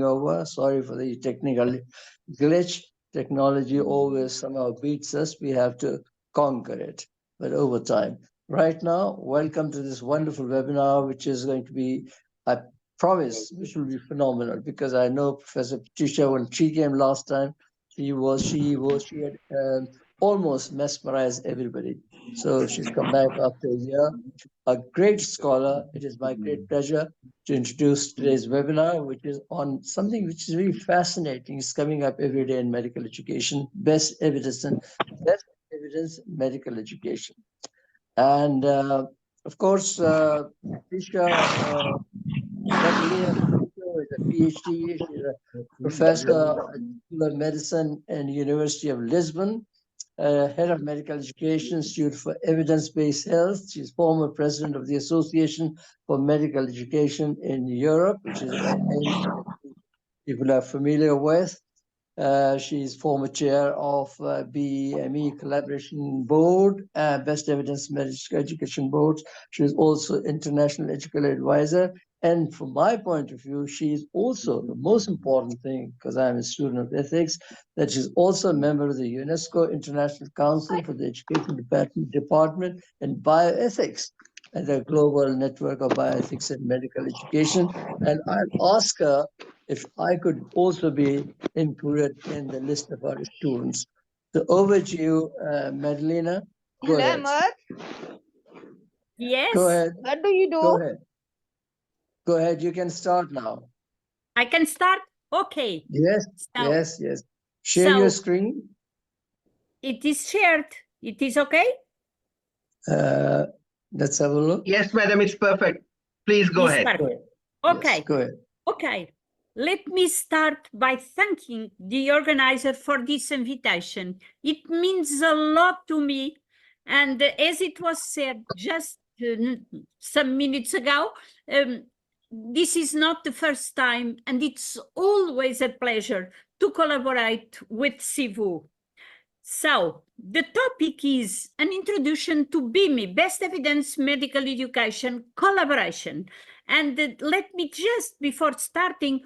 taking over. Sorry for the technical glitch. Technology always somehow beats us. We have to conquer it, but over time. Right now, welcome to this wonderful webinar, which is going to be, I promise, which will be phenomenal, because I know Professor Patricia, when she came last time, she had almost mesmerized everybody. So she's come back after a year, a great scholar. It is my great pleasure to introduce today's webinar, which is on something which is really fascinating. It's coming up every day in medical education, best evidence medical education. And of course, Patricia Magdalena is a PhD. She's a professor at School of Medicine in the University of Lisbon, head of medical education, Institute for Evidence-Based Health. She's former president of the Association for Medical Education in Europe, which is people are familiar with. She's former chair of BEME Collaboration Board, Best Evidence Medical Education Board. She is also International Educational Advisor. And from my point of view, she's also the most important thing, because I'm a student of ethics, that she's also a member of the UNESCO International Council for the Education Department and Bioethics and the Global Network of Bioethics in Medical Education. And I'll ask her if I could also be included in the list of our students. So over to you, Madalena. Go ahead. Ahmad. Yes. Go ahead. What do you do? Go ahead. Go ahead. You can start now. I can start? Okay. Yes, So, yes. Share your screen. It is shared. It is okay? Let's have a look. Yes, madam, it's perfect. Please go ahead. Perfect. Okay. Yes, go ahead. Okay. Let me start by thanking the organizer for this invitation. It means a lot to me. And as it was said just some minutes ago, this is not the first time, and it's always a pleasure to collaborate with Sivu. So the topic is an introduction to BEME, Best Evidence Medical Education Collaboration. And let me just, before starting,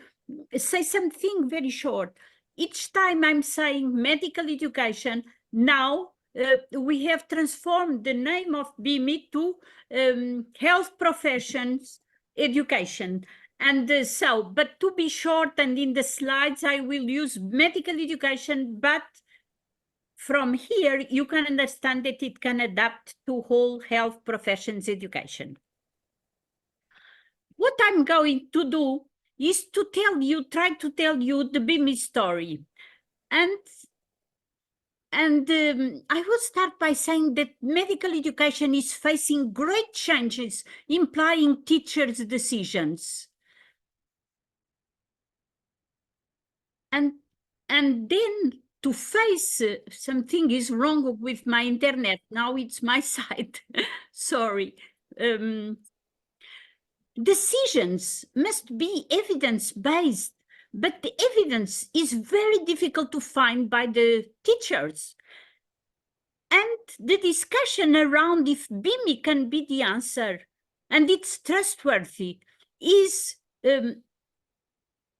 say something very short. Each time I'm saying medical education, now we have transformed the name of BEME to health professions education. And but to be short, and in the slides, I will use medical education, but from here, you can understand that it can adapt to whole health professions education. What I'm going to do is to try to tell you the BEME story. And I will start by saying that medical education is facing great changes implying teachers' decisions. And then to face something is wrong with my internet. Now it's my side. Sorry. Decisions must be evidence-based, but the evidence is very difficult to find by the teachers. And the discussion around if BEME can be the answer and it's trustworthy is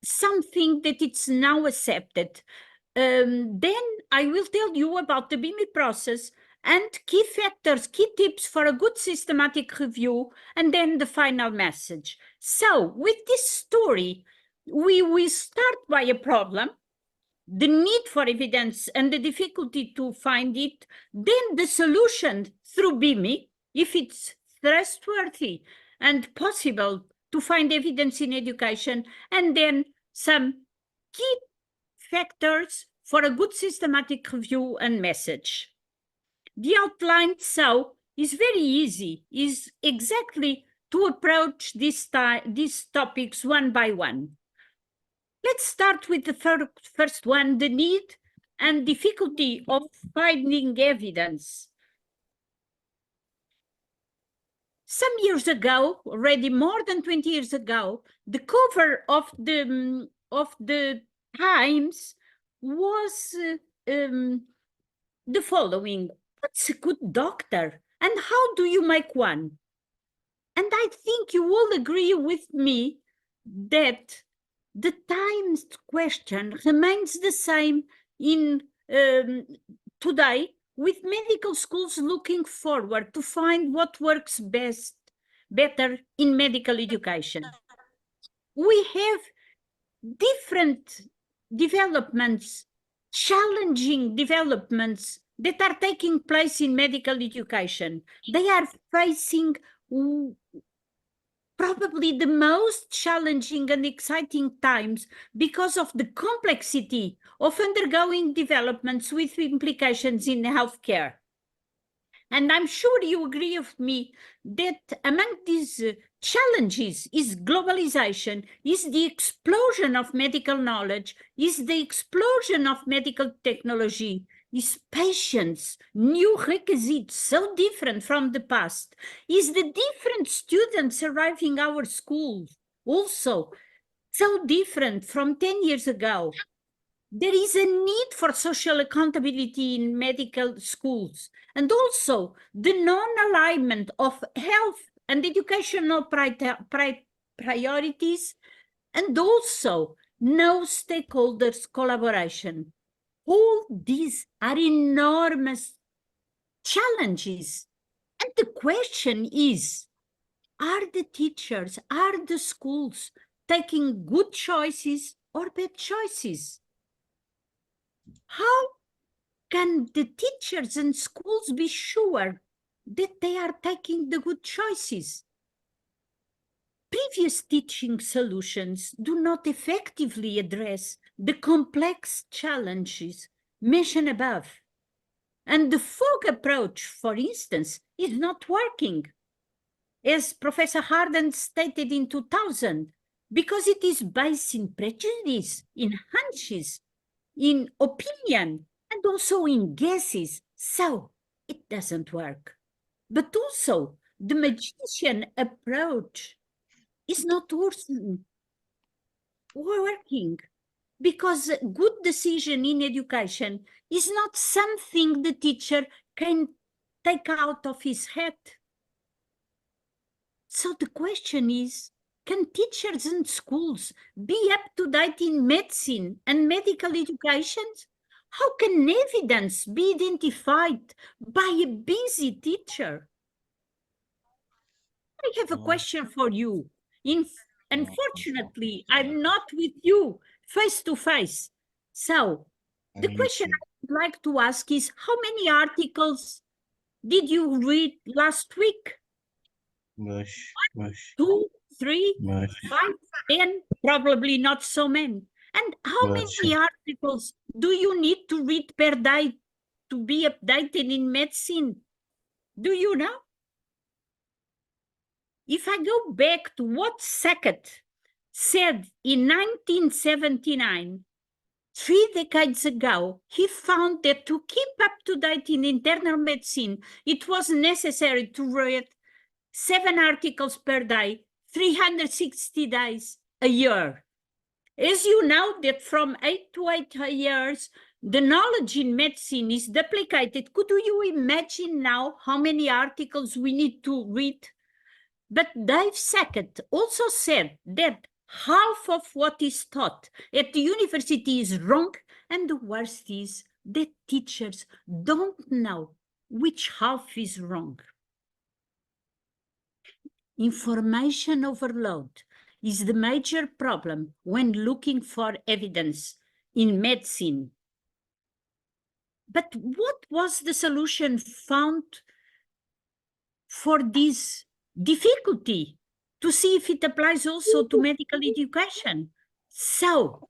something that it's now accepted. Then I will tell you about the BEME process and key factors, key tips for a good systematic review, and then the final message. So with this story, we will start by a problem, the need for evidence and the difficulty to find it, then the solution through BEME, if it's trustworthy and possible to find evidence in education, and then some key factors for a good systematic review and message. The outline, so, is very easy, is exactly to approach these topics one by one. Let's start with the first one, the need and difficulty of finding evidence. Some years ago, already more than 20 years ago, the cover of the Times was the following: what's a good doctor and how do you make one? And I think you all agree with me that the times question remains the same in today, with medical schools looking forward to find what works better in medical education. We have different developments, challenging developments that are taking place in medical education. They are facing probably the most challenging and exciting times because of the complexity of undergoing developments with implications in healthcare. And I'm sure you agree with me that among these challenges is globalization, is the explosion of medical knowledge, is the explosion of medical technology, is patients, new requisites so different from the past, is the different students arriving our schools also so different from 10 years ago. There is a need for social accountability in medical schools, and also the non-alignment of health and educational priorities, and also no stakeholders collaboration. All these are enormous challenges. And the question is, are the teachers, are the schools taking good choices or bad choices? How can the teachers and schools be sure that they are taking the good choices? Previous teaching solutions do not effectively address the complex challenges mentioned above. And the fog approach, for instance, is not working, as Professor Harden stated in 2000, because it is based in prejudice, in hunches, in opinion, and also in guesses. So it doesn't work. But also, the magician approach is not working, because good decision in education is not something the teacher can take out of his head. So the question is, can teachers and schools be up to date in medicine and medical education? How can evidence be identified by a busy teacher? I have a question for you. Unfortunately, I'm not with you face to face. So the question I would like to ask is, how many articles did you read last week? 2, 3, 5, 10, probably not so many. And how many articles do you need to read per day to be updated in medicine? Do you know? If I go back to what Sackett said in 1979, 3 decades ago, he found that to keep up to date in internal medicine, it was necessary to read 7 articles per day, 360 days a year. As you know that from 8 to 8 years, the knowledge in medicine is duplicated. Could you imagine now how many articles we need to read? But Dave Sackett also said that half of what is taught at the university is wrong, and the worst is that teachers don't know which half is wrong. Information overload is the major problem when looking for evidence in medicine. But what was the solution found for this difficulty, to see if it applies also to medical education? So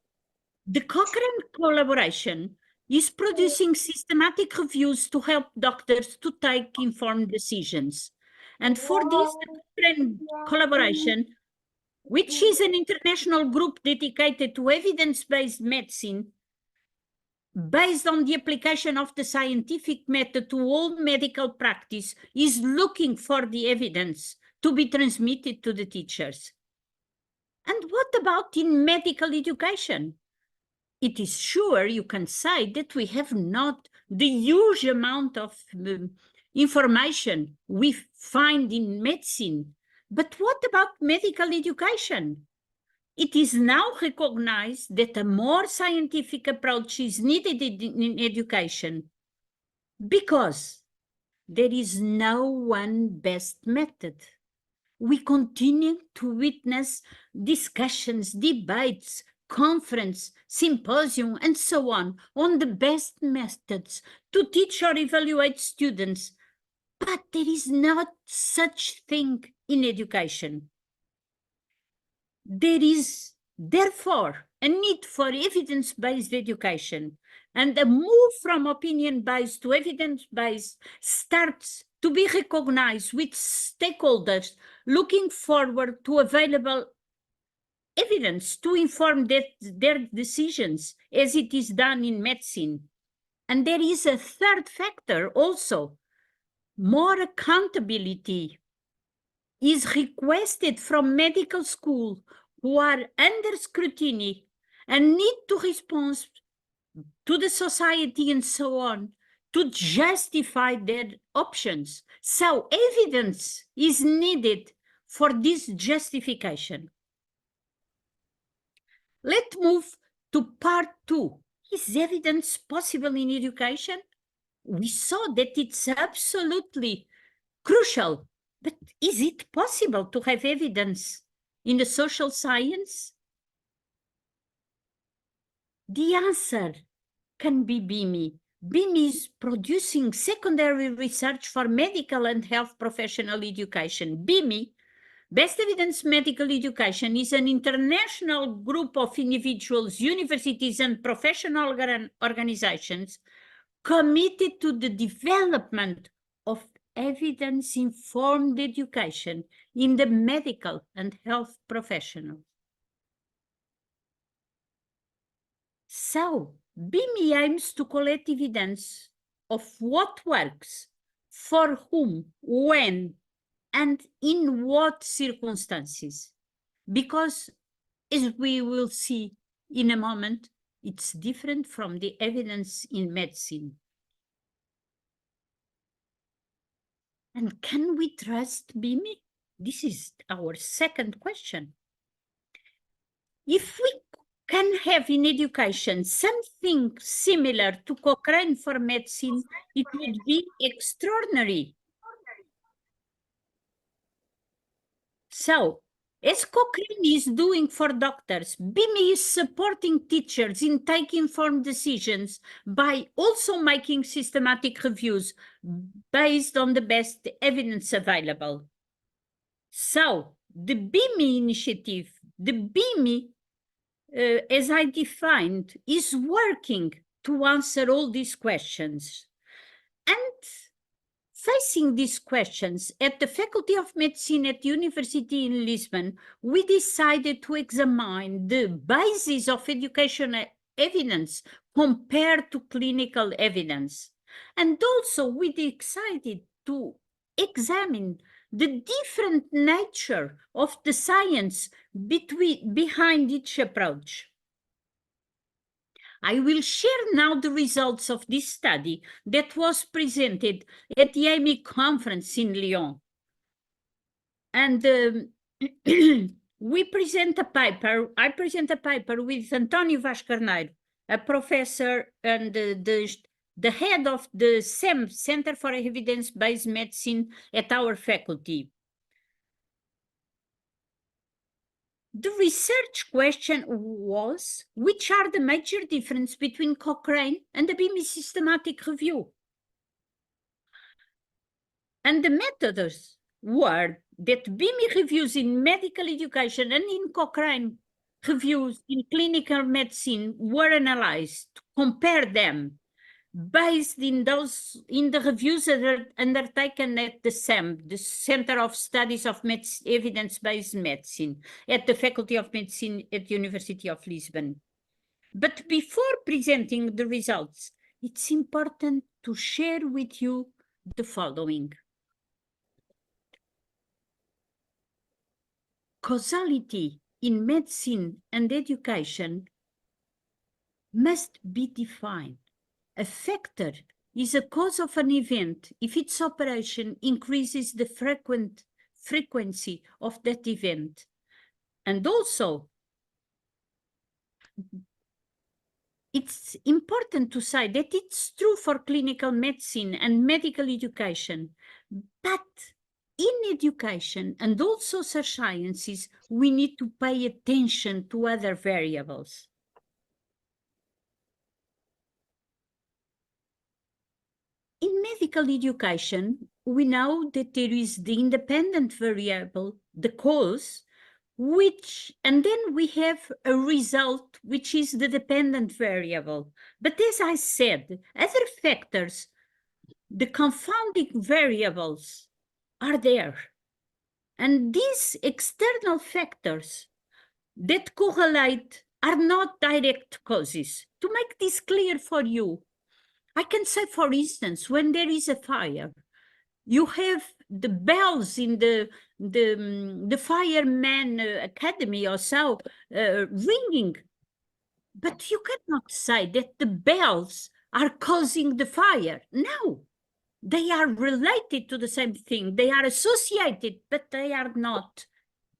the Cochrane collaboration is producing systematic reviews to help doctors to take informed decisions. And for this, the Cochrane collaboration, which is an international group dedicated to evidence-based medicine, based on the application of the scientific method to all medical practice, is looking for the evidence to be transmitted to the teachers. And what about in medical education? It is sure you can say that we have not the huge amount of information we find in medicine. But what about medical education? It is now recognized that a more scientific approach is needed in education because there is no one best method. We continue to witness discussions, debates, conference, symposium, and so on the best methods to teach or evaluate students. But there is not such thing in education. There is, therefore, a need for evidence-based education, and the move from opinion-based to evidence-based starts to be recognized with stakeholders looking forward to available evidence to inform their decisions, as it is done in medicine. And there is a third factor also. More accountability is requested from medical school who are under scrutiny and need to respond to the society and so on to justify their options. So evidence is needed for this justification. Let's move to part 2. Is evidence possible in education? We saw that it's absolutely crucial, but is it possible to have evidence in the social science? The answer can be BEME. BEME is producing secondary research for medical and health professional education. BEME, Best Evidence Medical Education, is an international group of individuals, universities, and professional organizations committed to the development of evidence-informed education in the medical and health professionals. So, BEME aims to collect evidence of what works, for whom, when, and in what circumstances. Because, as we will see in a moment, it's different from the evidence in medicine. And can we trust BEME? This is our second question. If we can have in education something similar to Cochrane for medicine, it would be extraordinary. So, as Cochrane is doing for doctors, BEME is supporting teachers in taking informed decisions by also making systematic reviews based on the best evidence available. So, the BEME initiative, the BEME, as I defined, is working to answer all these questions. And facing these questions, at the Faculty of Medicine at the University in Lisbon, we decided to examine the basis of educational evidence compared to clinical evidence. And also we decided to examine the different nature of the science behind each approach. I will share now the results of this study that was presented at the BEME conference in Lyon. And we present a paper, I present a paper with António Vaz Carneiro, a professor and the head of the CEM, Center for Evidence-Based Medicine at our faculty. The research question was, which are the major differences between Cochrane and the BEME systematic review? And the methods were that BEME reviews in medical education and in Cochrane reviews in clinical medicine were analyzed to compare them based in the reviews that are undertaken at the CEM, the Center of Studies of Evidence-Based Medicine, at the Faculty of Medicine at the University of Lisbon. But before presenting the results, it's important to share with you the following. Causality in medicine and education must be defined. A factor is a cause of an event if its operation increases the frequency of that event. And also, it's important to say that it's true for clinical medicine and medical education, but in education and all social sciences, we need to pay attention to other variables. In medical education, we know that there is the independent variable, the cause, and then we have a result, which is the dependent variable. But as I said, other factors, the confounding variables, are there. And these external factors that correlate are not direct causes. To make this clear for you, I can say, for instance, when there is a fire, you have the bells in the fireman academy or so ringing, but you cannot say that the bells are causing the fire. No, they are related to the same thing. They are associated, but they are not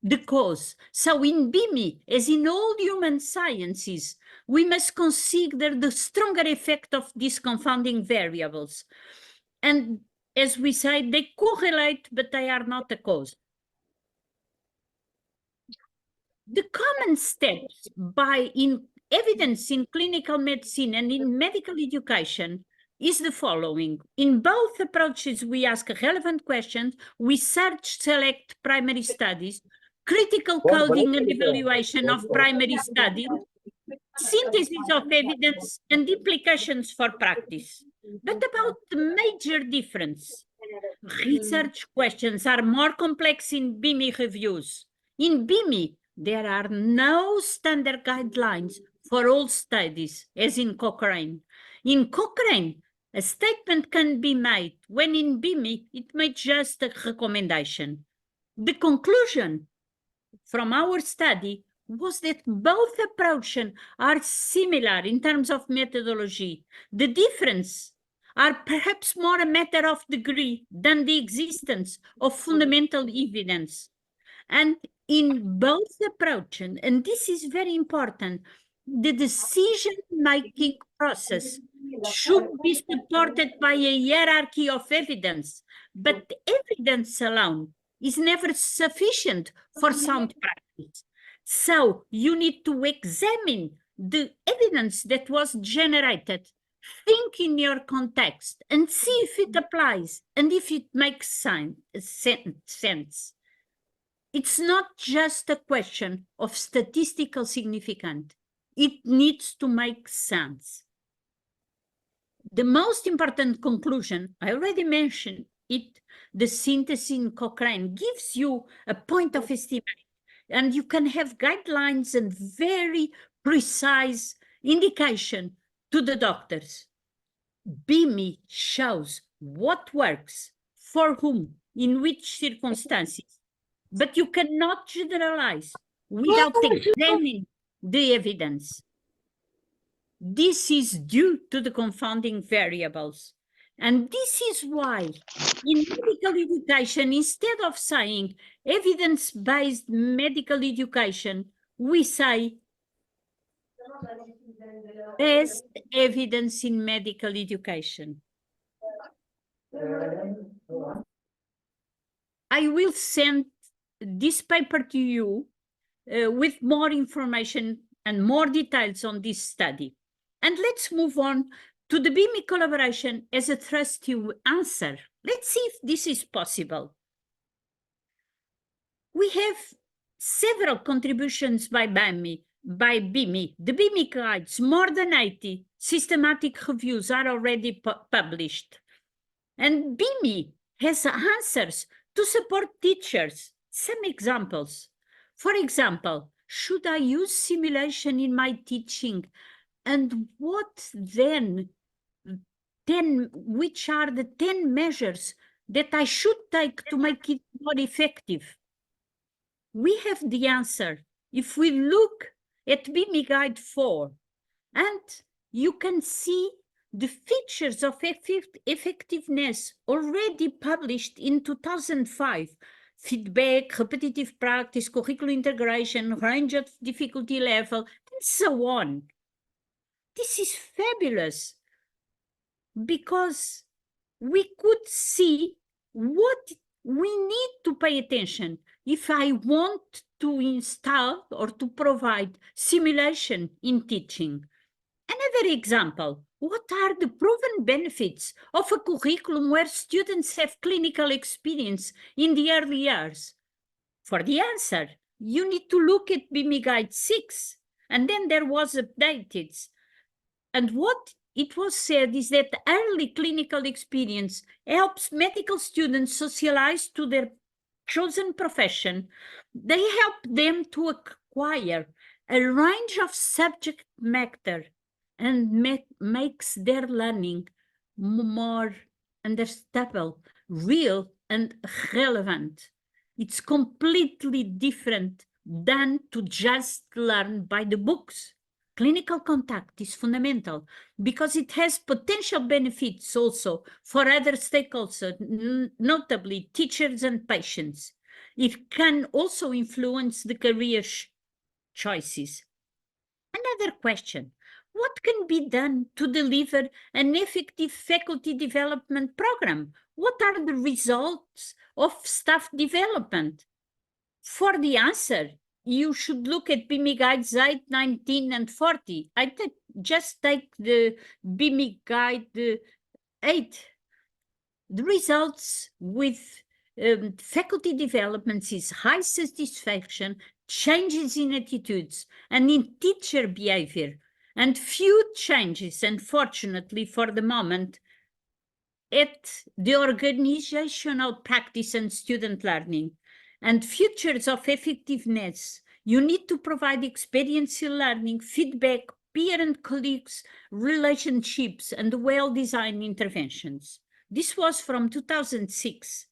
the cause. So in BEME, as in all human sciences, we must consider the stronger effect of these confounding variables. And as we say, they correlate, but they are not a cause. The common steps in evidence in clinical medicine and in medical education is the following. In both approaches, we ask relevant questions, we search, select primary studies, critical coding and evaluation of primary studies, synthesis of evidence, and implications for practice. But about the major difference, research questions are more complex in BEME reviews. In BEME, there are no standard guidelines for all studies, as in Cochrane. In Cochrane, a statement can be made, when in BEME, it made just a recommendation. The conclusion from our study was that both approaches are similar in terms of methodology. The difference are perhaps more a matter of degree than the existence of fundamental evidence. And in both approaches, and this is very important, the decision-making process should be supported by a hierarchy of evidence, but evidence alone is never sufficient for sound practice. So you need to examine the evidence that was generated, think in your context, and see if it applies and if it makes sense. It's not just a question of statistical significance. It needs to make sense. The most important conclusion, I already mentioned it, the synthesis in Cochrane gives you a point of estimate, and you can have guidelines and very precise indication to the doctors. BEME shows what works, for whom, in which circumstances, but you cannot generalize without examining the evidence. This is due to the confounding variables. And this is why in medical education, instead of saying evidence-based medical education, we say best evidence in medical education. I will send this paper to you with more information and more details on this study. And let's move on to the BEME collaboration as a trusty answer. Let's see if this is possible. We have several contributions by BEME. The BEME guides, more than 80 systematic reviews are already published. And BEME has answers to support teachers. Some examples. For example, should I use simulation in my teaching? And what then? Which are the 10 measures that I should take to make it more effective? We have the answer if we look at BEME Guide 4, and you can see the features of effectiveness already published in 2005. Feedback, repetitive practice, curricular integration, range of difficulty level, and so on. This is fabulous because we could see what we need to pay attention if I want to install or to provide simulation in teaching. Another example, what are the proven benefits of a curriculum where students have clinical experience in the early years? For the answer, you need to look at BEME Guide 6, and then there was updated. And what it was said is that early clinical experience helps medical students socialize to their chosen profession. They help them to acquire a range of subject matter and makes their learning more understandable, real, and relevant. It's completely different than to just learn by the books. Clinical contact is fundamental because it has potential benefits also for other stakeholders, notably teachers and patients. It can also influence the career choices. Another question, what can be done to deliver an effective faculty development program? What are the results of staff development? For the answer, you should look at BEME Guides 8, 19, and 40. Just take the BEME Guide 8. The results with faculty developments is high satisfaction, changes in attitudes and in teacher behavior, and few changes, unfortunately, for the moment, at the organizational practice and student learning. And features of effectiveness, you need to provide experiential learning, feedback, peer and colleagues, relationships, and well-designed interventions. This was from 2006.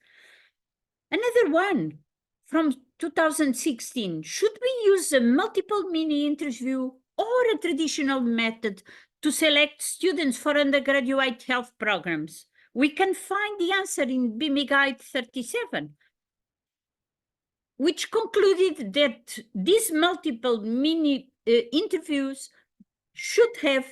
Another one from 2016, should we use a multiple mini interview or a traditional method to select students for undergraduate health programs? We can find the answer in BEME Guide 37, which concluded that these multiple mini interviews should have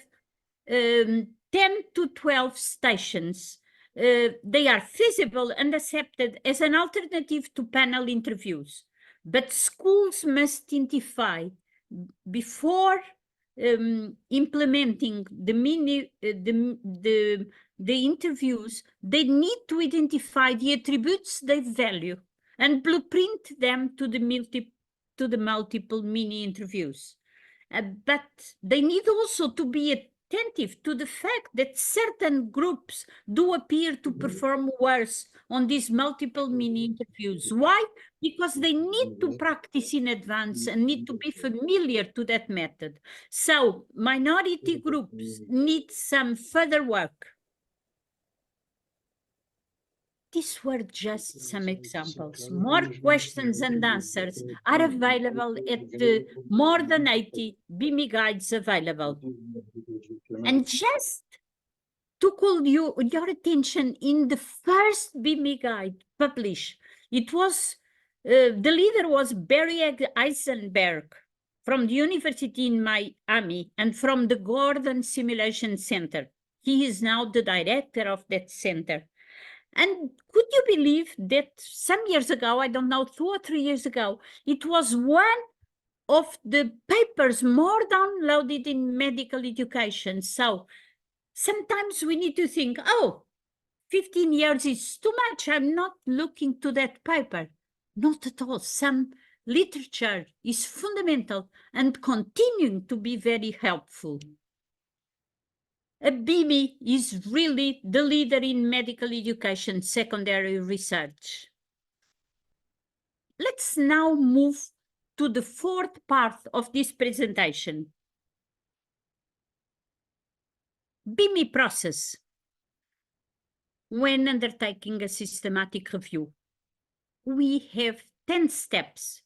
10 to 12 stations. They are feasible and accepted as an alternative to panel interviews, but schools must identify before implementing the interviews, they need to identify the attributes they value and blueprint them to the multiple mini interviews. But they need also to be attentive to the fact that certain groups do appear to perform worse on these multiple mini interviews. Why? Because they need to practice in advance and need to be familiar to that method. So minority groups need some further work. These were just some examples. More questions and answers are available at the more than 80 BEME guides available. And just to call your attention, in the first BEME guide published, it was, the leader was Barry Eisenberg from the University in Miami and from the Gordon Simulation Center. He is now the director of that center. And could you believe that some years ago, I don't know, 2 or 3 years ago, it was one of the papers more downloaded in medical education. So sometimes we need to think, oh, 15 years is too much. I'm not looking to that paper. Not at all. Some literature is fundamental and continuing to be very helpful. BEME is really the leader in medical education secondary research. Let's now move to the fourth part of this presentation. BEME process when undertaking a systematic review. We have 10 steps,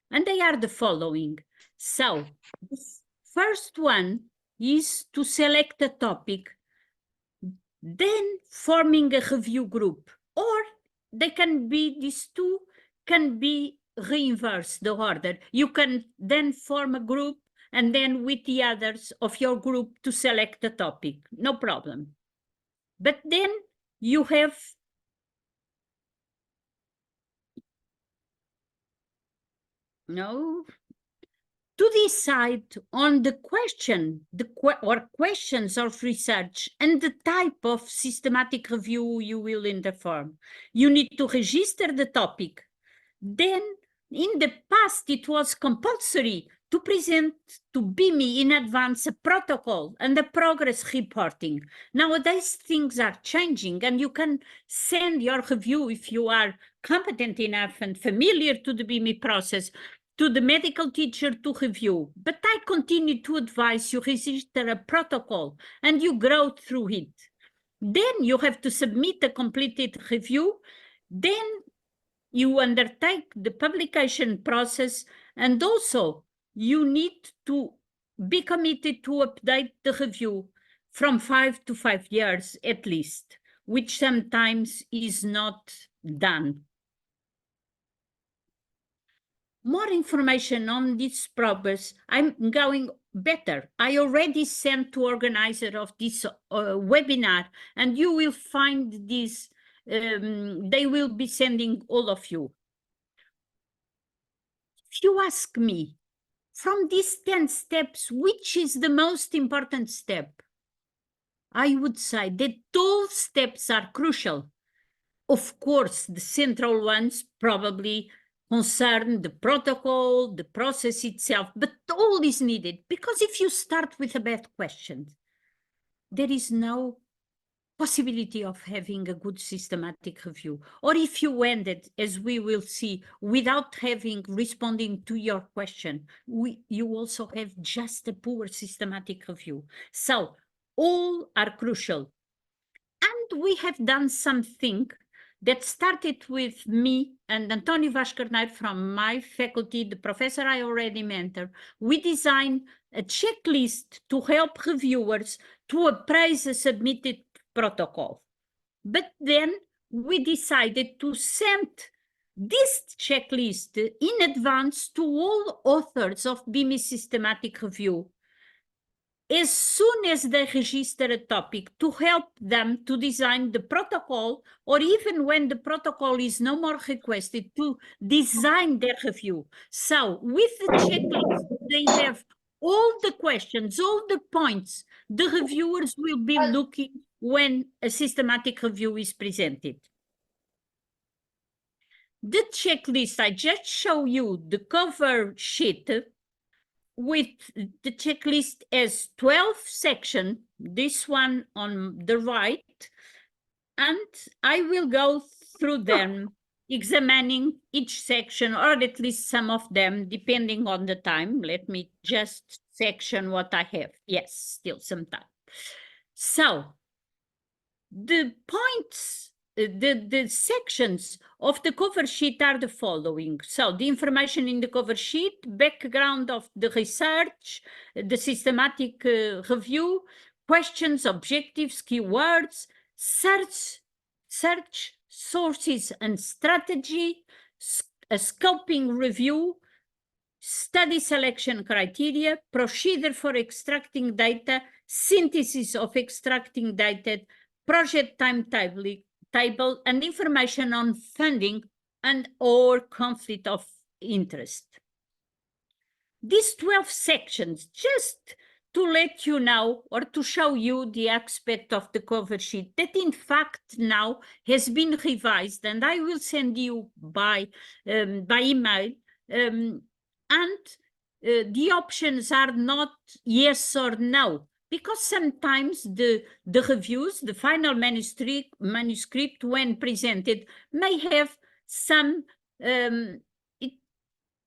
and they are the following. So, the first one is to select a topic, then forming a review group, or they can be, these two can be reversed, the order. You can then form a group and then with the others of your group to select the topic. No problem. But then you have to decide on the question, or questions of research and the type of systematic review you will perform. You need to register the topic. Then, in the past, it was compulsory to present to BEME in advance a protocol and a progress reporting. Nowadays, things are changing, and you can send your review, if you are competent enough and familiar to the BEME process, to the medical teacher to review. But I continue to advise you register a protocol and you grow through it. Then you have to submit a completed review. Then you undertake the publication process, and also you need to be committed to update the review from 5 to 5 years at least, which sometimes is not done. More information on this progress, I'm going better. I already sent to organizer of this webinar, and you will find this, they will be sending all of you. If you ask me, from these 10 steps, which is the most important step? I would say that all steps are crucial. Of course, the central ones probably concern the protocol, the process itself, but all is needed, because if you start with a bad question, there is no possibility of having a good systematic review. Or if you ended, as we will see, without responding to your question, you also have just a poor systematic review. So all are crucial. And we have done something that started with me and António Vaz Carneiro from my faculty, the professor I already mentored. We designed a checklist to help reviewers to appraise a submitted protocol. But then we decided to send this checklist in advance to all authors of BEME systematic review as soon as they register a topic, to help them to design the protocol, or even when the protocol is no more requested, to design their review. So with the checklist, they have all the questions, all the points the reviewers will be looking when a systematic review is presented. The checklist, I just show you the cover sheet with the checklist as 12 sections, this one on the right, and I will go through them, examining each section, or at least some of them, depending on the time. Let me just section what I have. Yes, still some time. So, the points, the sections of the cover sheet are the following. So the information in the cover sheet, background of the research, the systematic review, questions, objectives, keywords, search, sources and strategy, a scoping review, study selection criteria, procedure for extracting data, synthesis of extracting data, project timetable, and information on funding and or conflict of interest. These 12 sections, just to let you know, or to show you the aspect of the cover sheet that in fact now has been revised, and I will send you by email, and the options are not yes or no, because sometimes the reviews, the final manuscript when presented, may have some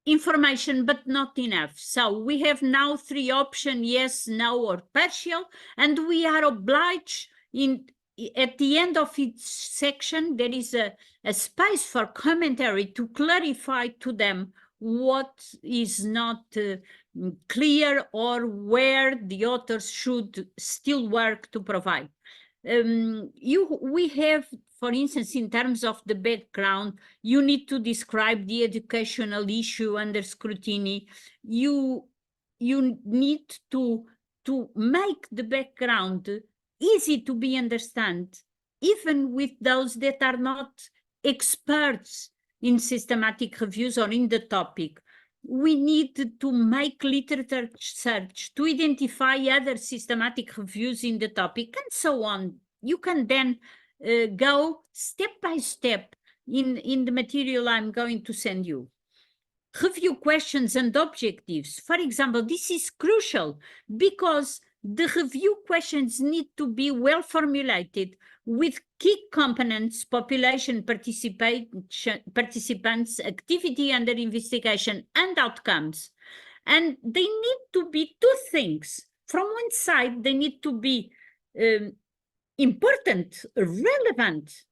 information, but not enough. So we have now 3 options, yes, no, or partial, and we are obliged at the end of each section, there is a space for commentary to clarify to them what is not clear, or where the authors should still work to provide. We have, for instance, in terms of the background, you need to describe the educational issue under scrutiny. You you need to make the background easy to be understood, even with those that are not experts in systematic reviews or in the topic. We need to make literature search to identify other systematic reviews in the topic and so on. You can then go step by step in the material I'm going to send you. Review questions and objectives. For example, this is crucial because the review questions need to be well formulated with key components, population participants, activity under investigation, and outcomes. And they need to be two things. From one side, they need to be important, relevant,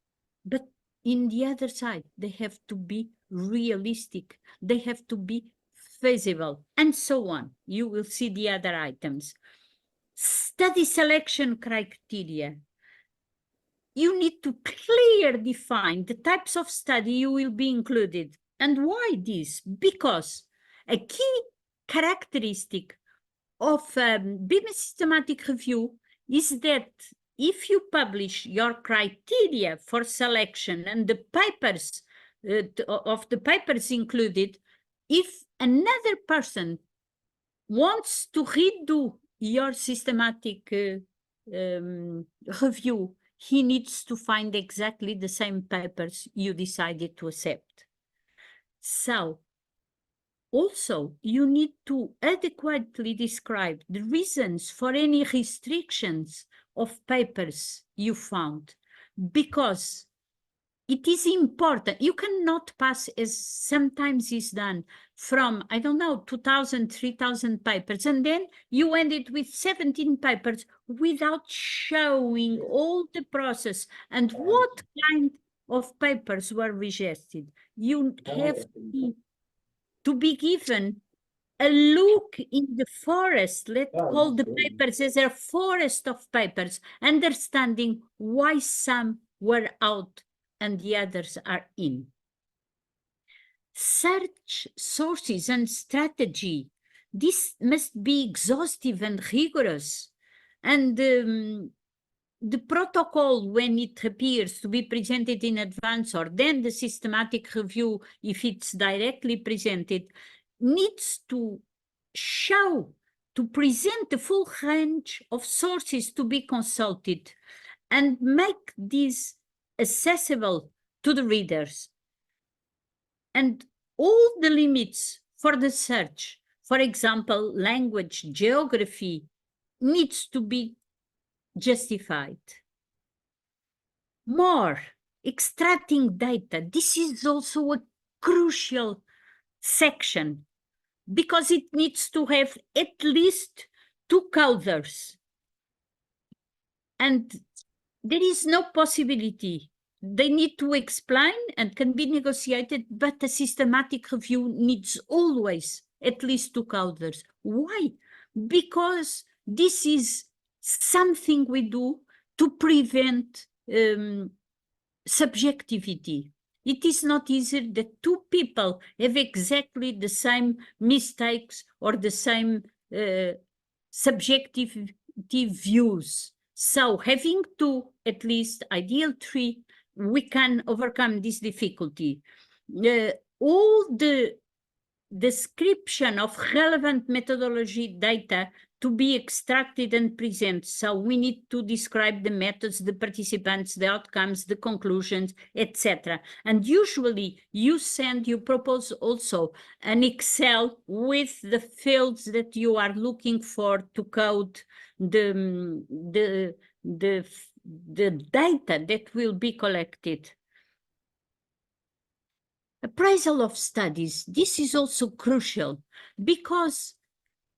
but in the other side, they have to be realistic, they have to be feasible, and so on. You will see the other items. Study selection criteria. You need to clearly define the types of study you will be included. And why this? Because a key characteristic of BEME systematic review is that if you publish your criteria for selection and the papers of the papers included, if another person wants to redo your systematic review, he needs to find exactly the same papers you decided to accept. So, also, you need to adequately describe the reasons for any restrictions of papers you found, because it is important. You cannot pass, as sometimes is done, from, I don't know, 2,000, 3,000 papers, and then you end it with 17 papers without showing all the process and what kind of papers were rejected. You have to be given a look in the forest, let's call the papers as a forest of papers, understanding why some were out and the others are in. Search sources and strategy. This must be exhaustive and rigorous. And the protocol, when it appears to be presented in advance, or then the systematic review, if it's directly presented, needs to show, to present the full range of sources to be consulted and make this accessible to the readers. And all the limits for the search, for example, language, geography, needs to be justified. More, extracting data. This is also a crucial section because it needs to have at least 2 coders. And there is no possibility. They need to explain and can be negotiated, but a systematic review needs always at least 2 coders. Why? Because this is something we do to prevent subjectivity. It is not easy that 2 people have exactly the same mistakes or the same subjective views. So having 2, at least ideal 3, we can overcome this difficulty. All the description of relevant methodology data to be extracted and presented. So we need to describe the methods, the participants, the outcomes, the conclusions, etc. And usually you propose also an Excel with the fields that you are looking for to code the data that will be collected. Appraisal of studies. This is also crucial because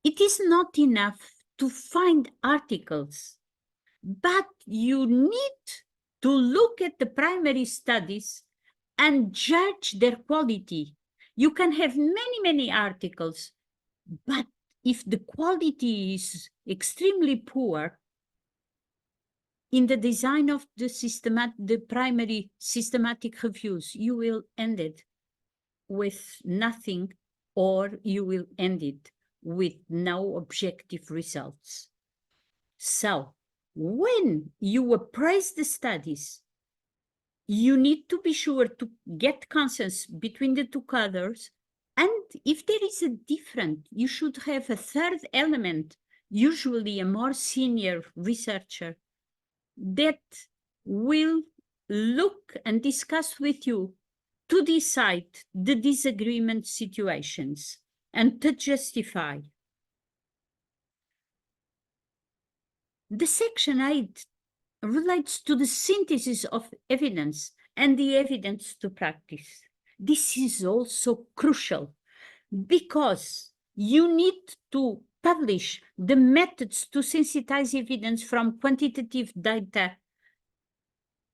it is not enough to find articles, but you need to look at the primary studies and judge their quality. You can have many, many articles, but if the quality is extremely poor, in the design of the primary systematic reviews, you will end it with nothing, or you will end it with no objective results. So when you appraise the studies, you need to be sure to get consensus between the two colors. And if there is a difference, you should have a third element, usually a more senior researcher, that will look and discuss with you to decide the disagreement situations and to justify. The section 8 relates to the synthesis of evidence and the evidence to practice. This is also crucial because you need to publish the methods to sensitize evidence from quantitative data,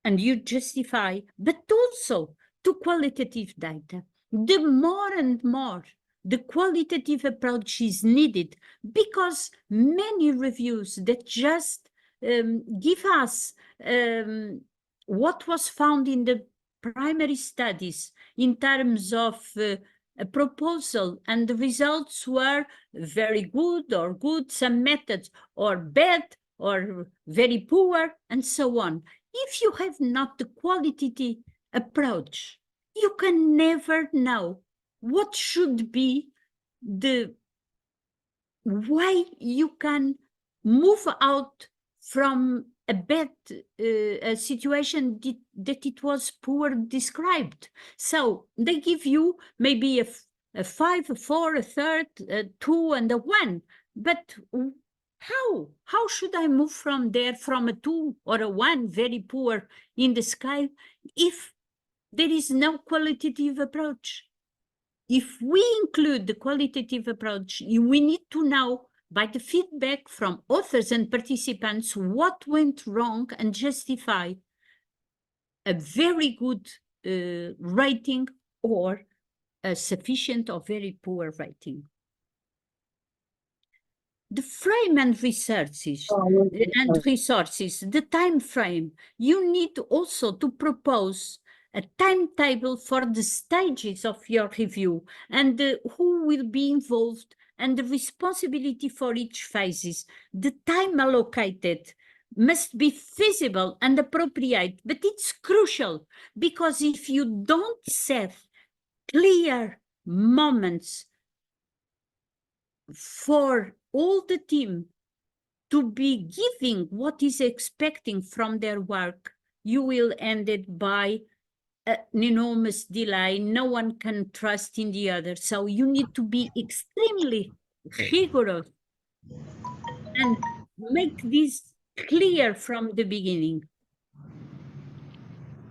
and you justify, but also to qualitative data. The more and more the qualitative approach is needed, because many reviews that just give us what was found in the primary studies in terms of a proposal, and the results were very good or good, some methods, or bad or very poor, and so on. If you have not the qualitative approach, you can never know what should be the way you can move out from a bad a situation that it was poor described. So they give you maybe a 5, a 4, a 3, a 2, and a 1. But how should I move from there, from a 2 or a 1, very poor in the scale, if there is no qualitative approach? If we include the qualitative approach, we need to know by the feedback from authors and participants what went wrong and justify a very good rating or a sufficient or very poor rating. The frame and resources, the time frame, you need also to propose a timetable for the stages of your review and who will be involved and the responsibility for each phases. The time allocated must be feasible and appropriate, but it's crucial, because if you don't set clear moments for all the team to be giving what is expecting from their work, you will end it by an enormous delay. No one can trust in the other. So you need to be extremely rigorous and make this clear from the beginning.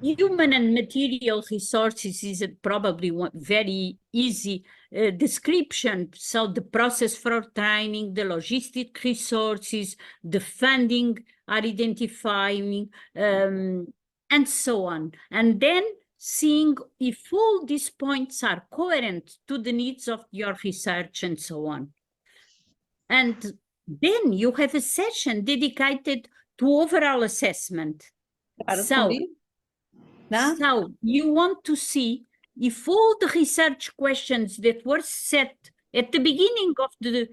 Human and material resources is probably one very easy description. So the process for training, the logistic resources, the funding are identifying, and so on. And then seeing if all these points are coherent to the needs of your research and so on. And then you have a session dedicated to overall assessment. So you want to see if all the research questions that were set at the beginning of the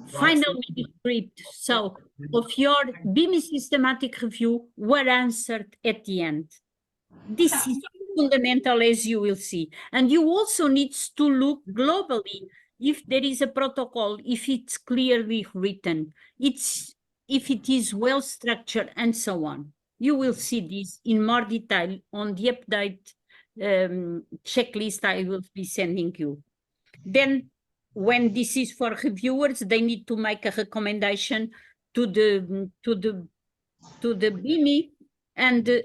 final manuscript, so of your BEME systematic review, were answered at the end. This is fundamental, as you will see. And you also need to look globally if there is a protocol, if it's clearly written, if it is well structured, and so on. You will see this in more detail on the update checklist I will be sending you. Then when this is for reviewers, they need to make a recommendation to the BEME and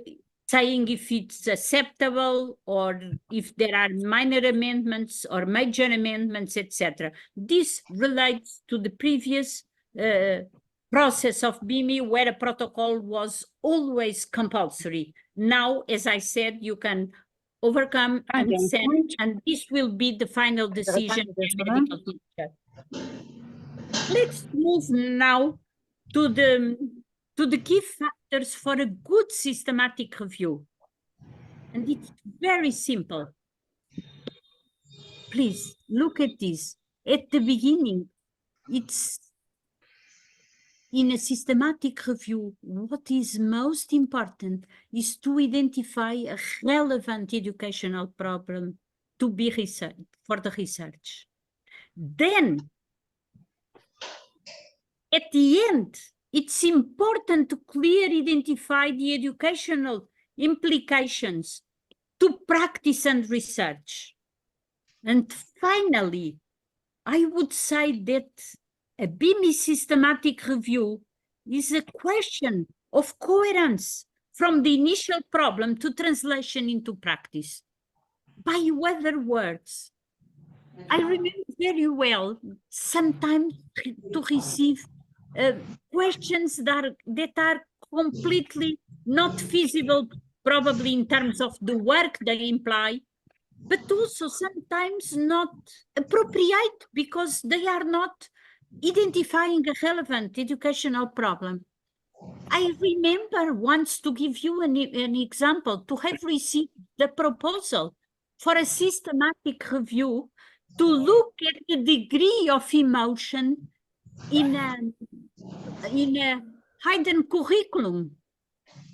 saying if it's acceptable or if there are minor amendments or major amendments, etc. This relates to the previous process of BEME, where a protocol was always compulsory. Now, as I said, you can overcome and send, and this will be the final decision. Let's move now to the key factors for a good systematic review. And it's very simple. Please look at this. At the beginning, it's in a systematic review, what is most important is to identify a relevant educational problem to be researched for the research. Then, at the end, it's important to clearly identify the educational implications to practice and research. And finally, I would say that a BEME systematic review is a question of coherence from the initial problem to translation into practice. By other words, I remember very well sometimes to receive questions that are completely not feasible, probably in terms of the work they imply, but also sometimes not appropriate because they are not identifying a relevant educational problem. I remember once, to give you an example, to have received the proposal for a systematic review to look at the degree of emotion in a hidden curriculum.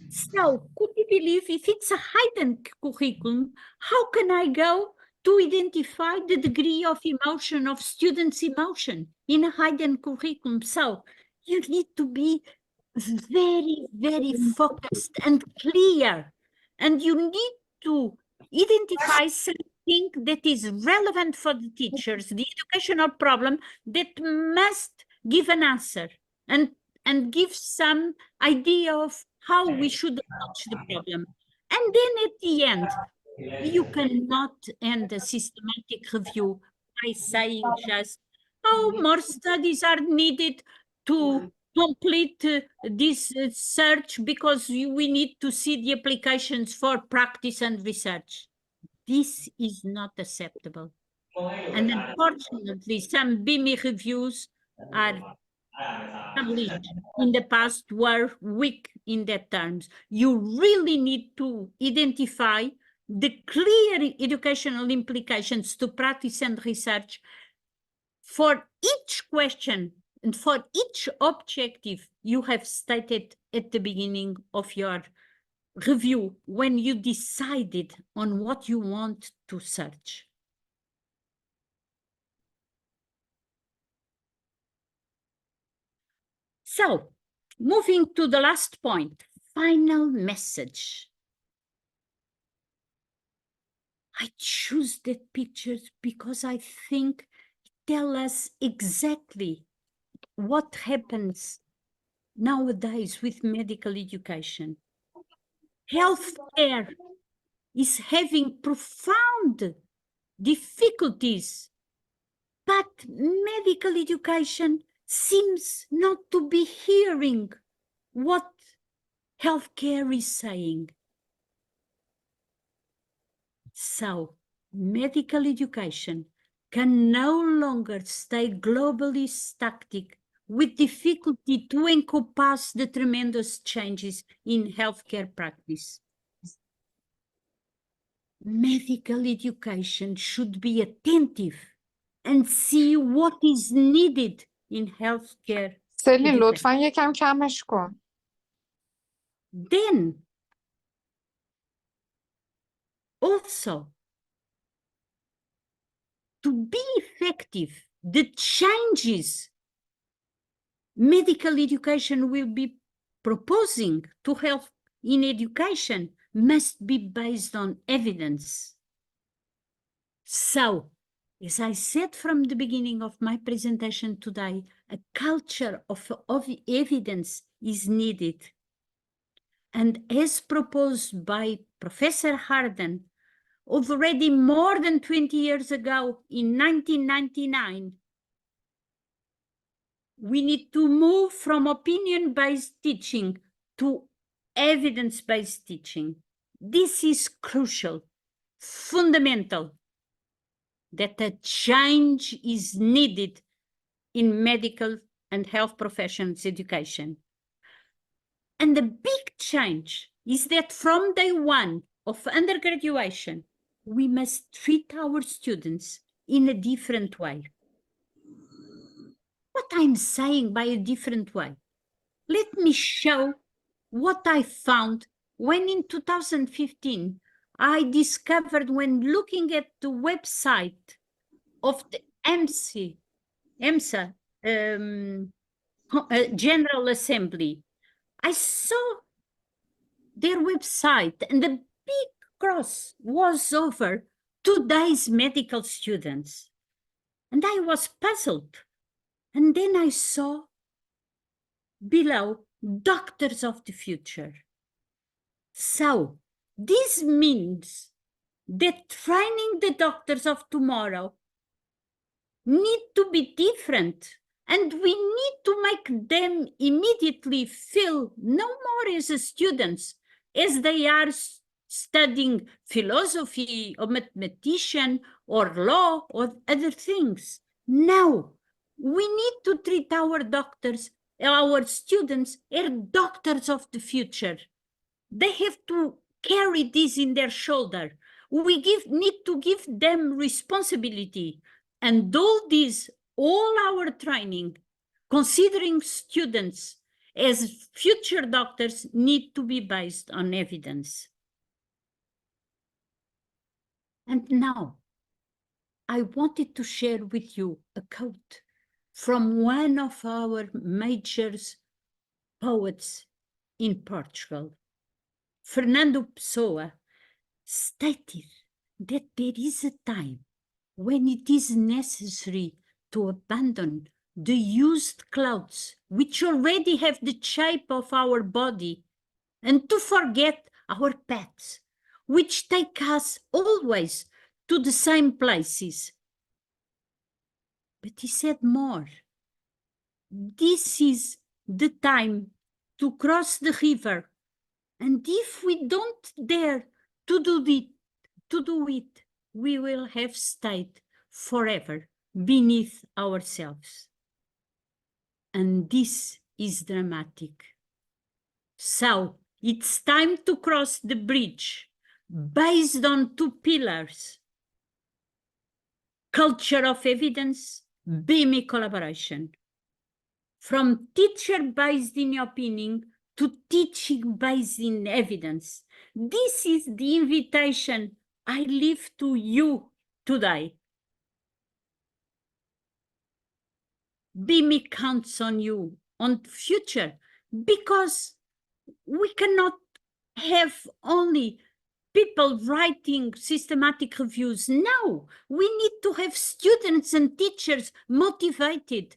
So, could you believe, if it's a hidden curriculum, how can I go to identify the degree of emotion of students' emotion in a hidden curriculum? So, you need to be very, very focused and clear, and you need to identify something that is relevant for the teachers, the educational problem that must give an answer and give some idea of how we should approach the problem. And then at the end, you cannot end a systematic review by saying just, oh, more studies are needed to complete this search because we need to see the applications for practice and research. This is not acceptable. And unfortunately, some BEME reviews are published in the past were weak in that terms. You really need to identify the clear educational implications to practice and research for each question and for each objective you have stated at the beginning of your review when you decided on what you want to search. So, moving to the last point, final message. I choose that picture because I think it tells us exactly what happens nowadays with medical education. Healthcare is having profound difficulties, but medical education seems not to be hearing what healthcare is saying. So, medical education can no longer stay globally static with difficulty to encompass the tremendous changes in healthcare practice. Medical education should be attentive and see what is needed in healthcare. Selin لطفاً یکم کمش کن. Then, also, to be effective, the changes medical education will be proposing to health in education must be based on evidence. So, as I said from the beginning of my presentation today, a culture of evidence is needed. And as proposed by Professor Harden, already more than 20 years ago, in 1999, we need to move from opinion-based teaching to evidence-based teaching. This is crucial, fundamental, that a change is needed in medical and health professions education. And the big change is that from day one of undergraduation, we must treat our students in a different way. What I'm saying by a different way. Let me show what I found when in 2015 I discovered, when looking at the website of the EMSA General Assembly, I saw their website, and the big cross was over today's medical students. And I was puzzled. And then I saw below doctors of the future. So this means that training the doctors of tomorrow need to be different, and we need to make them immediately feel no more as students, as they are studying philosophy or mathematician or law or other things. No, we need to treat our doctors, our students, as doctors of the future. They have to carry this in their shoulder. We need to give them responsibility. And all our training, considering students as future doctors, need to be based on evidence. And now, I wanted to share with you a quote from one of our major poets in Portugal. Fernando Pessoa stated that there is a time when it is necessary to abandon the used clothes which already have the shape of our body, and to forget our pets, which take us always to the same places. But he said more. This is the time to cross the river, and if we don't dare to do it, we will have stayed forever beneath ourselves. And this is dramatic. So it's time to cross the bridge based on two pillars: culture of evidence, BEME collaboration. From teacher based in opinion to teaching based in evidence. This is the invitation I leave to you today. BEME counts on you, on the future, because we cannot have only people writing systematic reviews. No, we need to have students and teachers motivated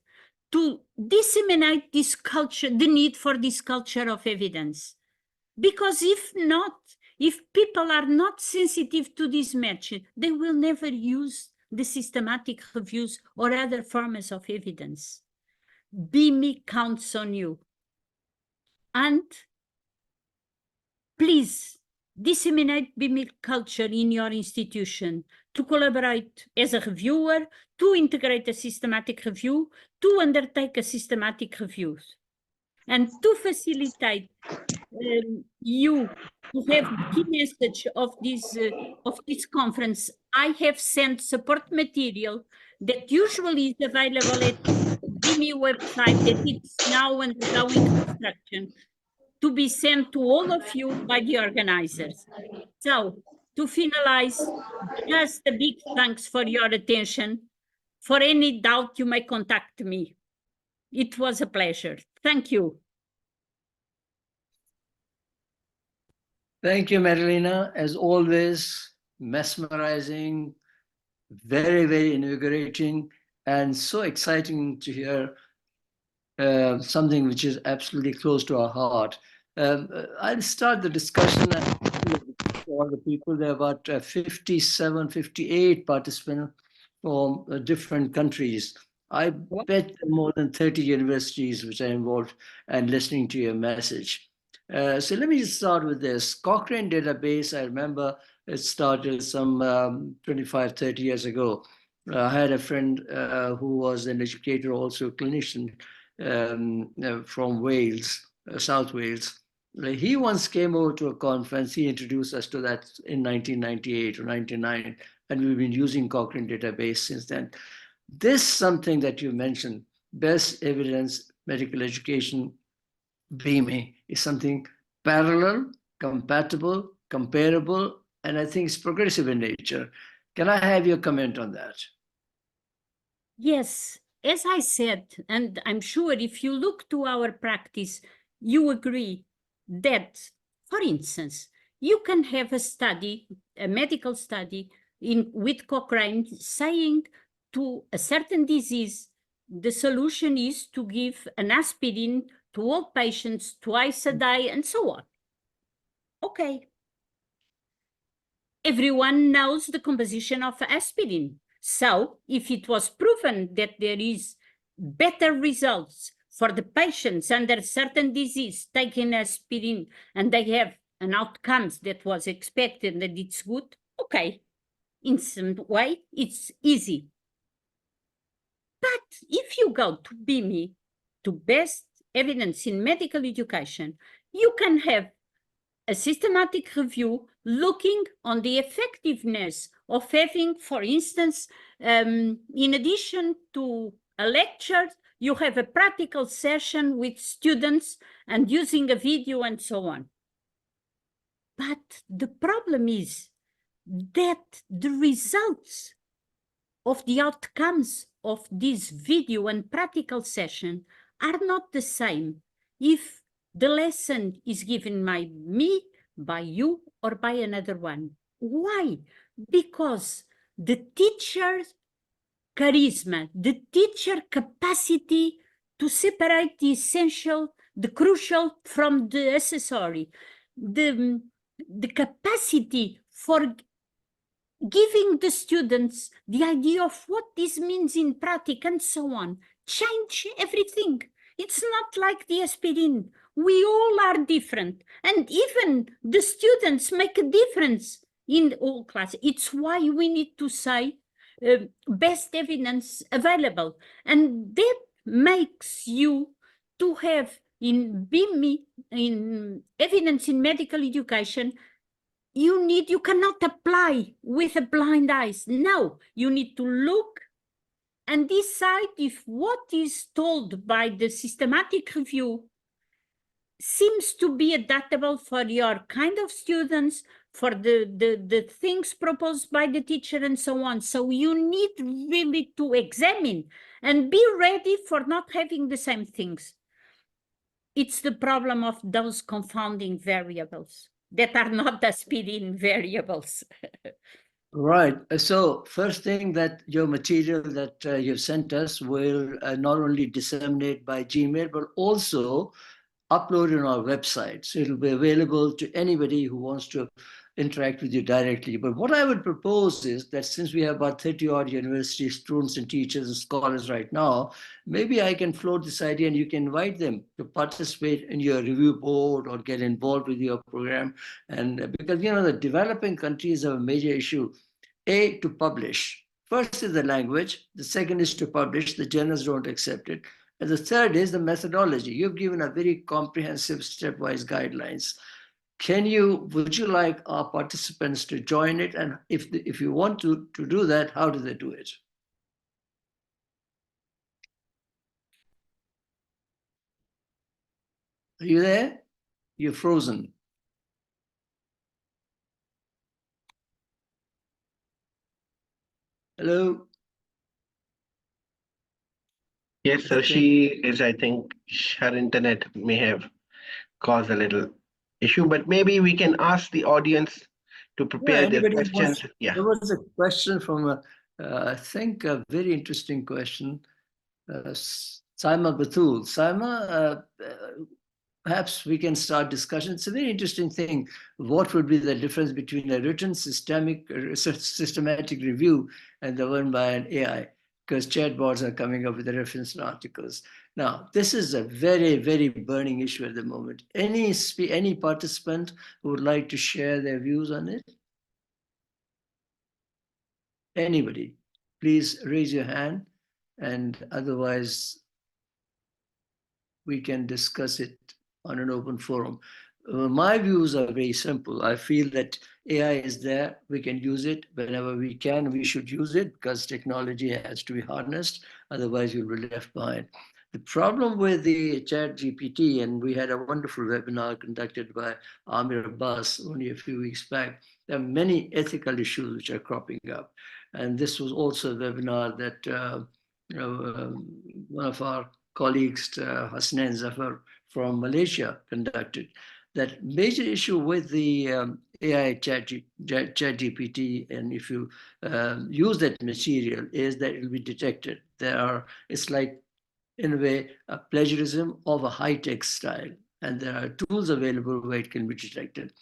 to disseminate this culture, the need for this culture of evidence. Because if not, if people are not sensitive to this message, they will never use the systematic reviews or other forms of evidence. BEME counts on you. And please disseminate BEME culture in your institution, to collaborate as a reviewer, to integrate a systematic review, to undertake a systematic review, and to facilitate you to have the key message of this conference. I have sent support material that usually is available at BEME website, that it's now undergoing construction, to be sent to all of you by the organizers. So, to finalize, just a big thanks for your attention. For any doubt, you may contact me. It was a pleasure. Thank you. Thank you, Marilena. As always, mesmerizing, very, very invigorating, and so exciting to hear something which is absolutely close to our heart. I'll start the discussion for all the people. There are about 57, 58 participants from different countries. I bet there are more than 30 universities which are involved and listening to your message. So let me just start with this. Cochrane database, I remember it started some 25, 30 years ago. I had a friend who was an educator, also a clinician from Wales, South Wales. He once came over to a conference. He introduced us to that in 1998 or 99, and we've been using Cochrane database since then. This something that you mentioned, best evidence medical education, BEME, is something parallel, compatible, comparable, and I think it's progressive in nature. Can I have your comment on that? Yes, as I said, and I'm sure if you look to our practice, you agree that, for instance, you can have a study, a medical study with Cochrane saying to a certain disease, the solution is to give an aspirin to all patients twice a day and so on. Okay. Everyone knows the composition of aspirin. So if it was proven that there is better results for the patients under certain disease taking aspirin and they have an outcomes that was expected and it's good, okay, in some way it's easy. But if you go to BEME, to best evidence in medical education, you can have a systematic review looking on the effectiveness of having, for instance, in addition to a lecture, you have a practical session with students and using a video and so on. But the problem is that the results of the outcomes of this video and practical session are not the same if the lesson is given by me, by you, or by another one. Why? Because the teacher's charisma, the teacher capacity to separate the essential, the crucial from the accessory, the capacity for giving the students the idea of what this means in practice and so on, change everything. It's not like the aspirin. We all are different. And even the students make a difference in all classes. It's why we need to say best evidence available. And that makes you to have in BEME, in evidence in medical education, you cannot apply with a blind eyes. No, you need to look and decide if what is told by the systematic review seems to be adaptable for your kind of students, for the things proposed by the teacher and so on. So you need really to examine and be ready for not having the same things. It's the problem of those confounding variables that are not aspirin variables. Right. So first thing, that your material that you've sent us will not only disseminate by Gmail, but also upload on our website. So it'll be available to anybody who wants to interact with you directly. But what I would propose is that since we have about 30 odd university students and teachers and scholars right now, maybe I can float this idea and you can invite them to participate in your review board or get involved with your program. And because, you know, the developing countries have a major issue. To publish. First is the language. The second is to publish. The journals don't accept it. And the third is the methodology. You've given a very comprehensive stepwise guidelines. Would you like our participants to join it? And if you want to do that, how do they do it? Are you there? You're frozen. Hello? Yes, sir. Okay. She is, I think, her internet may have caused a little issue, but maybe we can ask the audience to prepare their questions. Yeah. There was a question from, I think, a very interesting question. Saima Batul. Saima, perhaps we can start discussion. It's a very interesting thing. What would be the difference between a written systematic review and the one by an AI? Because chatbots are coming up with the reference articles. Now, this is a very, very burning issue at the moment. Any participant who would like to share their views on it? Anybody, please raise your hand, and otherwise we can discuss it on an open forum. My views are very simple. I feel that AI is there. We can use it whenever we can. We should use it because technology has to be harnessed. Otherwise, you'll be left behind. The problem with the chat GPT, and we had a wonderful webinar conducted by Amir Abbas only a few weeks back, there are many ethical issues which are cropping up. And this was also a webinar that one of our colleagues, Hasnain Zafar from Malaysia, conducted. That major issue with the AI chat GPT, and if you use that material, is that it will be detected. It's like, in a way, a plagiarism of a high-tech style. And there are tools available where it can be detected.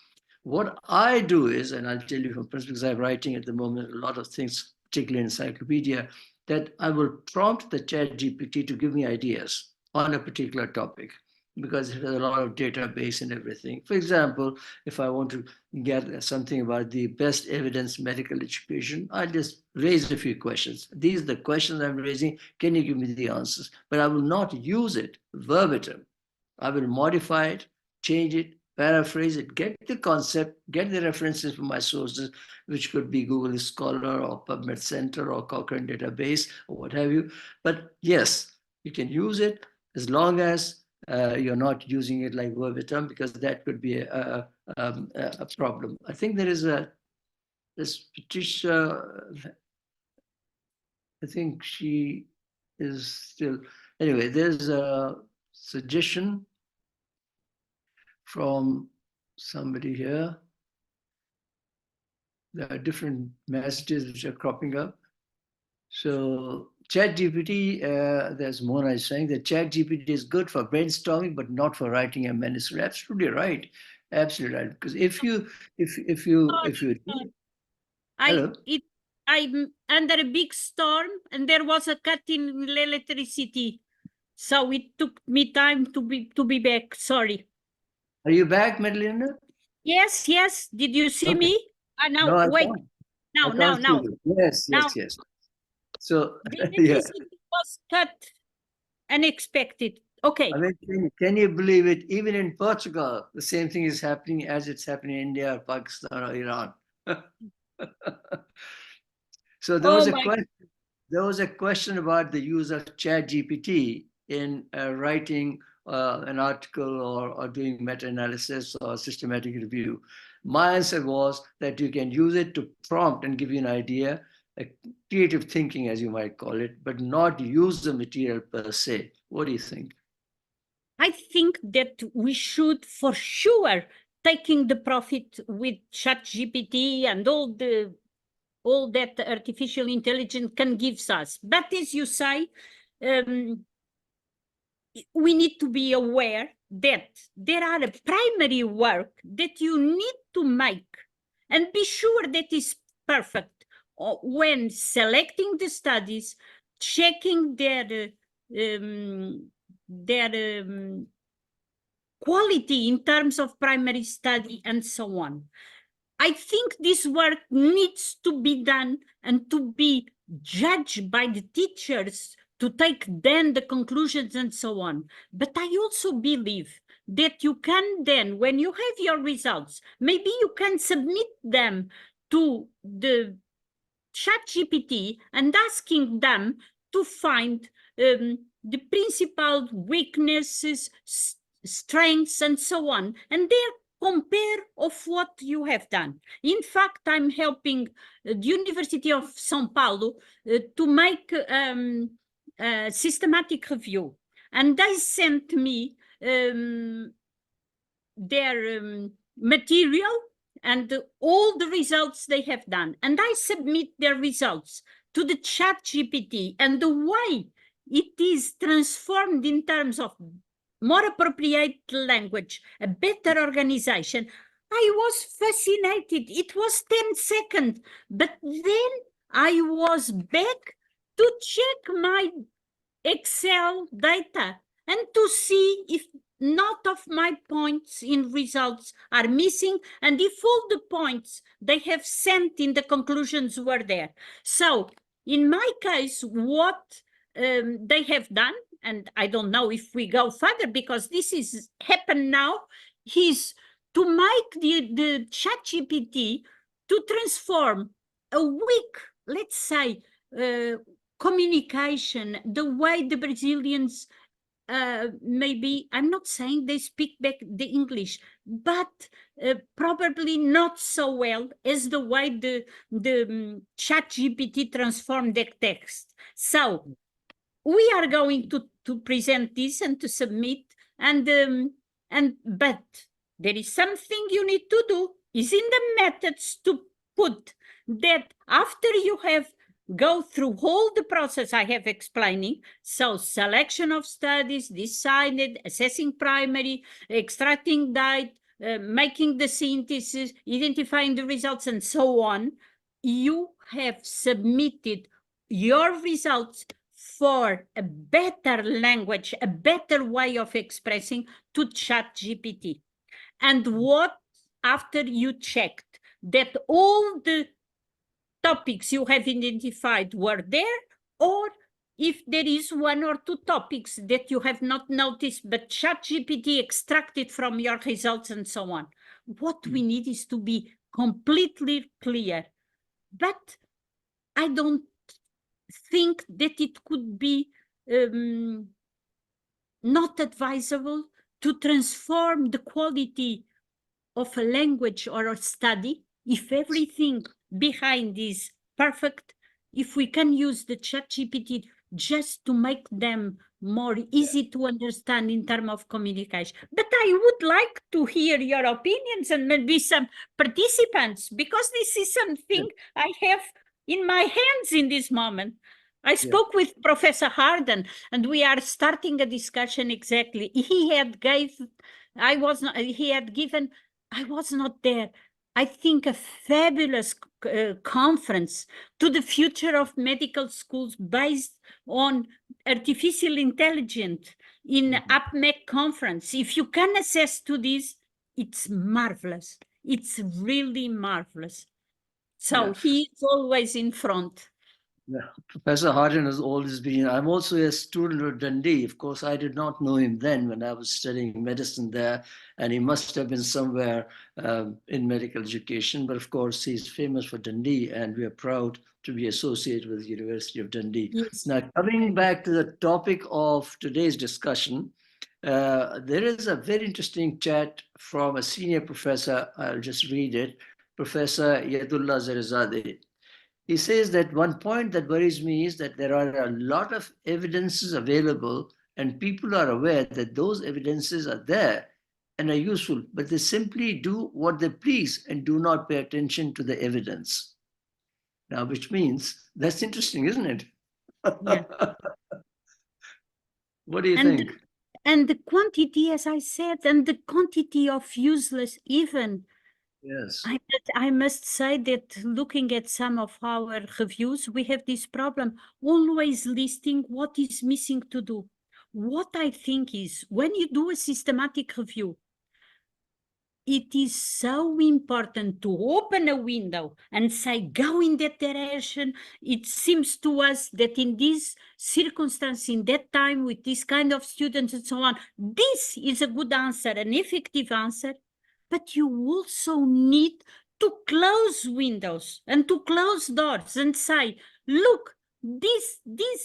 What I do is, and I'll tell you from principle, because I'm writing at the moment a lot of things, particularly encyclopedia, that I will prompt the chat GPT to give me ideas on a particular topic, because it has a lot of database and everything. For example, if I want to get something about the best evidence medical education, I just raise a few questions. These are the questions I'm raising. Can you give me the answers? But I will not use it verbatim. I will modify it, change it, paraphrase it, get the concept, get the references from my sources, which could be Google Scholar or PubMed Center or Cochrane Database or what have you. But yes, you can use it as long as you're not using it like verbatim, because that could be a problem. I think there is this Patricia, I think she is still, anyway, there's a suggestion from somebody here. There are different messages which are cropping up. So ChatGPT, there's Mona is saying that ChatGPT is good for brainstorming, but not for writing a manuscript. Absolutely right. Absolutely right. Because if you Hello? I'm under a big storm and there was a cut in electricity. So it took me time to be back. Sorry. Are you back, Madalena? Yes, yes. Did you see Okay. me? Now, No, I wait. can't. Now, I now, can't see now. you. Yes, Now. yes, yes. So The yeah. electricity was cut unexpected. Okay. I mean, can you believe it? Even in Portugal, the same thing is happening as it's happening in India, or Pakistan, or Iran. So there was Oh a my question. There was a question about the use of ChatGPT in writing an article or doing meta-analysis or systematic review. My answer was that you can use it to prompt and give you an idea, a creative thinking, as you might call it, but not use the material per se. What do you think? I think that we should, for sure, taking the profit with ChatGPT and all that artificial intelligence can give us. But as you say, we need to be aware that there are a primary work that you need to make and be sure that is perfect when selecting the studies, checking their quality in terms of primary study and so on. I think this work needs to be done and to be judged by the teachers to take then the conclusions and so on. But I also believe that you can then, when you have your results, maybe you can submit them to the ChatGPT and asking them to find the principal weaknesses, strengths, and so on, and then compare of what you have done. In fact, I'm helping the University of São Paulo to make a systematic review, and they sent me their material and all the results they have done. And I submit their results to the ChatGPT, and the way it is transformed in terms of more appropriate language, a better organization, I was fascinated. It was 10 seconds, but then I was back to check my Excel data and to see if not of my points in results are missing and if all the points they have sent in the conclusions were there. So in my case, what they have done, and I don't know if we go further because this is happened now, is to make the ChatGPT to transform a weak, let's say, communication, the way the Brazilians maybe, I'm not saying they speak back the English, but probably not so well as the way the ChatGPT transformed the text. So we are going to present this and to submit, but there is something you need to do is in the methods to put that after you have go through all the process I have explaining, so selection of studies, decided, assessing primary, extracting data, making the synthesis, identifying the results, and so on, you have submitted your results for a better language, a better way of expressing to ChatGPT. And what after you checked that all the topics you have identified were there, or if there is one or two topics that you have not noticed, but ChatGPT extracted from your results and so on. What we need is to be completely clear. But I don't think that it could be not advisable to transform the quality of a language or a study if everything behind is perfect, if we can use the ChatGPT just to make them more easy to understand in terms of communication. But I would like to hear your opinions and maybe some participants, because this is something I have in my hands in this moment. I spoke with Professor Harden, and we are starting a discussion exactly. He had given, I was not there, I think, a fabulous conference to the future of medical schools based on artificial intelligence in APMEC conference. If you can access to this, it's marvelous. It's really marvelous. So he's always in front. Yeah, Professor Harden has always been. I'm also a student of Dundee. Of course, I did not know him then when I was studying medicine there, and he must have been somewhere in medical education. But of course, he's famous for Dundee, and we are proud to be associated with the University of Dundee. Yes. Now, coming back to the topic of today's discussion, there is a very interesting chat from a senior professor. I'll just read it. Professor Yadullah Zarizadeh. He says that one point that worries me is that there are a lot of evidences available and people are aware that those evidences are there and are useful, but they simply do what they please and do not pay attention to the evidence. Now, which means that's interesting, isn't it? Yeah. What do you think? And the quantity, as I said, and the quantity of useless even. Yes. I must say that looking at some of our reviews, we have this problem, always listing what is missing to do. What I think is, when you do a systematic review, it is so important to open a window and say, go in that direction. It seems to us that in this circumstance, in that time, with this kind of students and so on, this is a good answer, an effective answer. But you also need to close windows and to close doors and say, look, this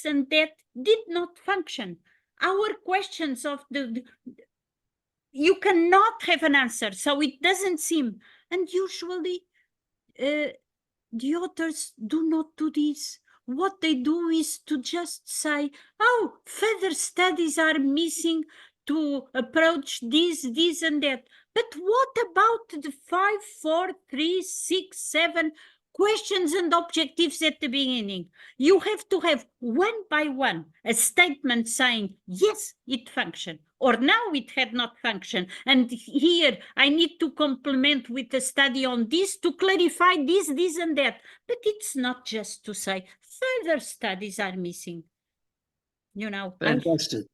and that did not function. Our questions of you cannot have an answer, so it doesn't seem. And usually the authors do not do this. What they do is to just say, oh, further studies are missing to approach this, and that. But what about the 5, 4, 3, 6, 7 questions and objectives at the beginning? You have to have one by one a statement saying, yes, it functioned, or now it had not functioned. And here I need to complement with a study on this to clarify this, and that. But it's not just to say further studies are missing. You know, Fantastic.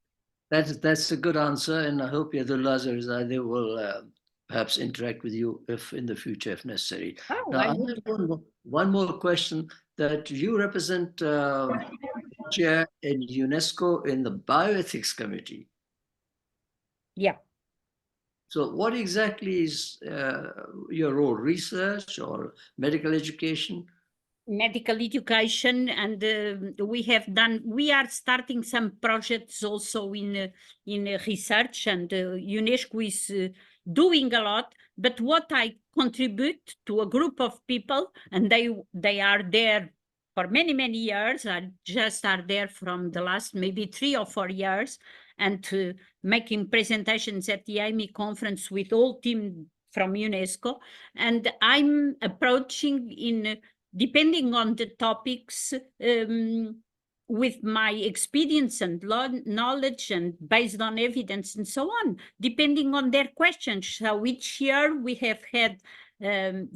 That's a good answer, and I hope Yadullah Zarizadeh will perhaps interact with you if in the future, if necessary. Oh, Now, I have one more question. That you represent chair in UNESCO in the bioethics committee. Yeah. So what exactly is your role? Research or medical education? Medical education, and we are starting some projects also in research, and UNESCO is doing a lot. But what I contribute to a group of people, and they are there for many years, I just are there from the last maybe 3 or 4 years, and making presentations at the BEME conference with all team from UNESCO, and I'm approaching in depending on the topics, with my experience and knowledge and based on evidence and so on, depending on their questions. So each year we have had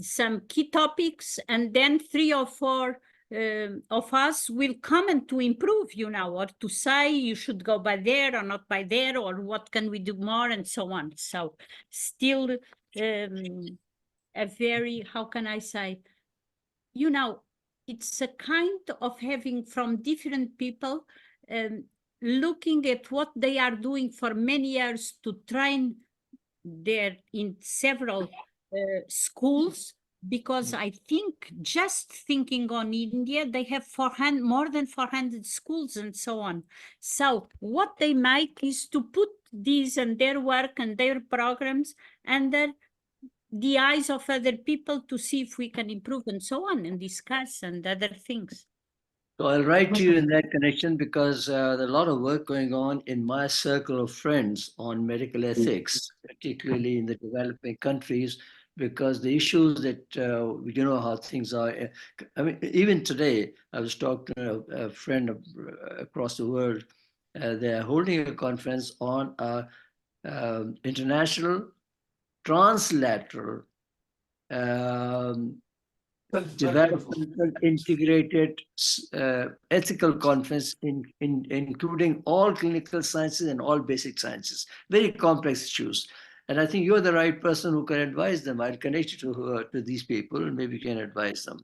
some key topics, and then 3 or 4 of us will comment to improve, or to say you should go by there or not by there, or what can we do more, and so on. So still a very, how can I say, it's a kind of having from different people, looking at what they are doing for many years to train there in several schools, because I think just thinking on India, they have more than 400 schools and so on. So what they make is to put these and their work and their programs under the eyes of other people to see if we can improve and so on, and discuss and other things. So I'll write to you in that connection, because there's a lot of work going on in my circle of friends on medical ethics, particularly in the developing countries, because the issues that, you know how things are. I mean, even today, I was talking to a friend across the world. They're holding a conference on international translateral developmental integrated ethical conference, including all clinical sciences and all basic sciences, very complex issues. And I think you're the right person who can advise them. I'll connect you to these people, and maybe you can advise them.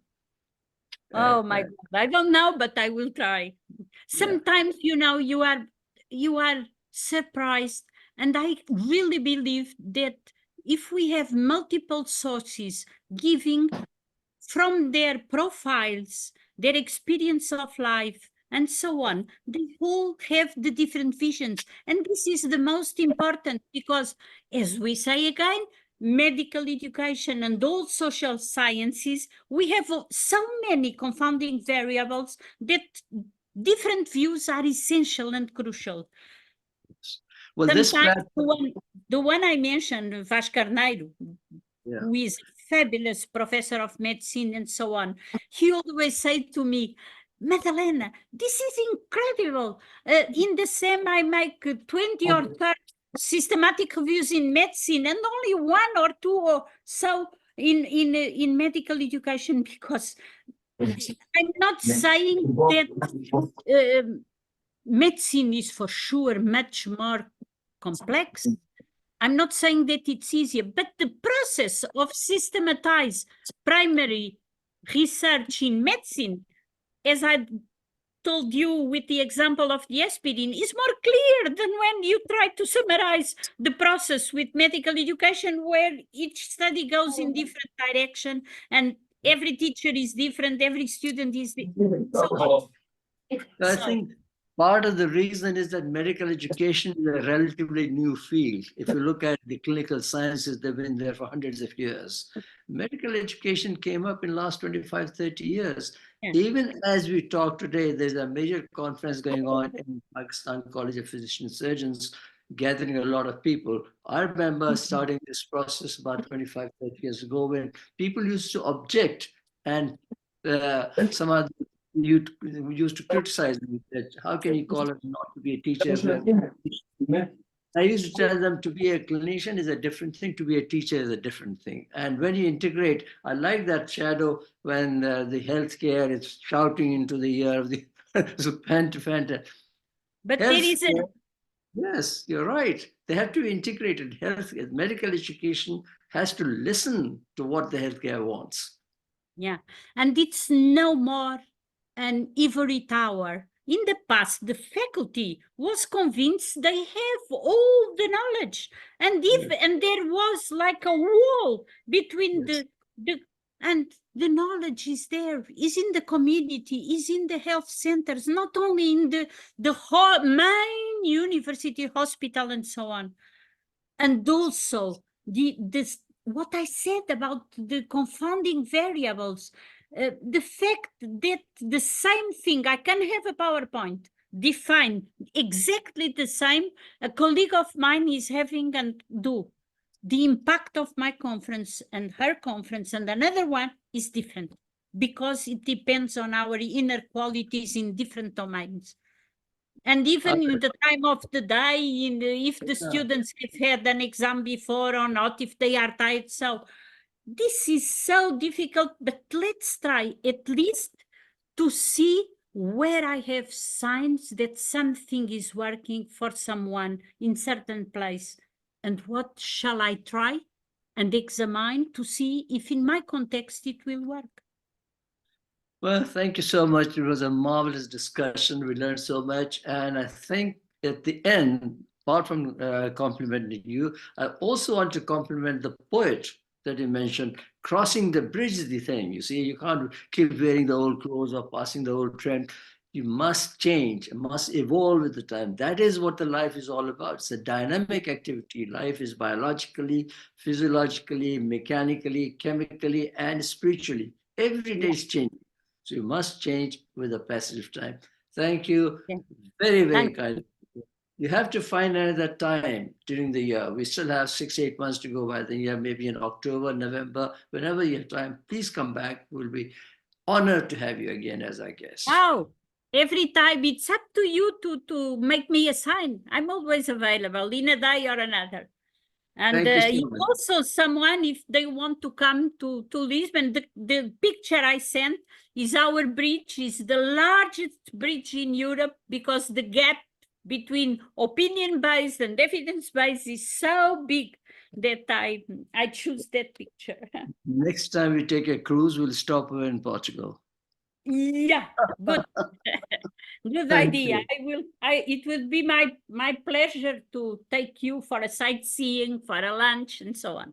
Oh my God, I don't know, but I will try. Sometimes, you are surprised, and I really believe that if we have multiple sources giving from their profiles, their experience of life, and so on, they all have the different visions. And this is the most important, because, as we say again, medical education and all social sciences, we have so many confounding variables that different views are essential and crucial. Well, this platform, the one I mentioned, Vaz Carneiro, who is a fabulous professor of medicine and so on, he always said to me, Madalena, this is incredible. In the SEM, I make 20 or 30 systematic reviews in medicine, and only 1 or 2 or so in medical education, because I'm not saying that medicine is for sure much more complex. I'm not saying that it's easier, but the process of systematize primary research in medicine, as I told you with the example of the aspirin, is more clear than when you try to summarize the process with medical education, where each study goes in different direction, and every teacher is different, every student is different. I think part of the reason is that medical education is a relatively new field. If you look at the clinical sciences, they've been there for hundreds of years. Medical education came up in the last 25, 30 years. Yeah. Even as we talk today, there's a major conference going on in Pakistan College of Physicians and Surgeons, gathering a lot of people. I remember starting this process about 25, 30 years ago, when people used to object, and some other you used to criticize me that how can you call it not to be a teacher? I used to tell them to be a clinician is a different thing, to be a teacher is a different thing. And when you integrate, I like that shadow when the healthcare is shouting into the ear of the Fanta. But there is a... Yes, you're right. They have to integrate it. Medical education has to listen to what the healthcare wants. Yeah, and it's no more an ivory tower in the past, the faculty was convinced they have all the knowledge, and and there was like a wall between Yes. and the knowledge is there, is in the community, is in the health centers, not only in the whole main university hospital and so on. And also what I said about the confounding variables, the fact that the same thing, I can have a PowerPoint, define exactly the same, a colleague of mine is having and do. The impact of my conference and her conference and another one is different because it depends on our inner qualities in different domains. And even in the time of the day, if the students have had an exam before or not, if they are tired. So this is so difficult, but let's try at least to see where I have signs that something is working for someone in certain place. And what shall I try and examine to see if in my context it will work? Well, thank you so much. It was a marvelous discussion. We learned so much. And I think at the end, apart from complimenting you, I also want to compliment the poet that you mentioned. Crossing the bridge is the thing. You see, you can't keep wearing the old clothes or passing the old trend. You must change, must evolve with the time. That is what the life is all about. It's a dynamic activity. Life is biologically, physiologically, mechanically, chemically, and spiritually. Every day is changing. So you must change with the passage of time. Thank you. Yeah. Very, very Thank kind. You have to find another time during the year. We still have 6-8 months to go by the year, maybe in October, November, whenever you have time, please come back. We'll be honored to have you again as our guest. Oh, every time it's up to you to make me a sign. I'm always available in a day or another. And Thank you so much. also someone, if they want to come to Lisbon, the picture I sent is our bridge, is the largest bridge in Europe because the gap between opinion-based and evidence-based is so big that I choose that picture. Next time we take a cruise, we'll stop over in Portugal. Yeah, good. Good Thank idea. you. It will be my pleasure to take you for a sightseeing, for a lunch, and so on.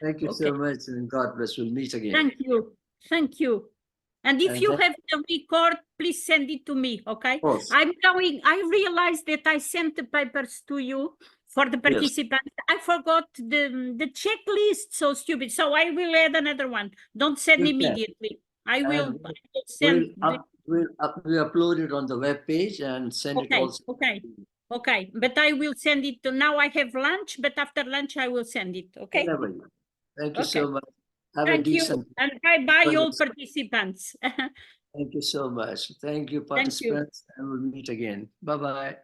Thank you so much, and God bless. We'll meet again. Thank you. Thank you. And if And you then- have the record, please send it to me, okay? Of course. I realized that I sent the papers to you for the participants. I forgot the checklist, so stupid. So I will add another one. Don't send You can. immediately. I will And send. we'll upload it on the web page and send it Okay, also. okay. But I will send it to, now I have lunch, but after lunch I will send it, okay? Whenever you. Thank you Okay. so much. Have a Thank you, decent. and bye-bye all Wonderful. participants. Thank you so much. Thank you, participants, and we'll meet again. Bye-bye.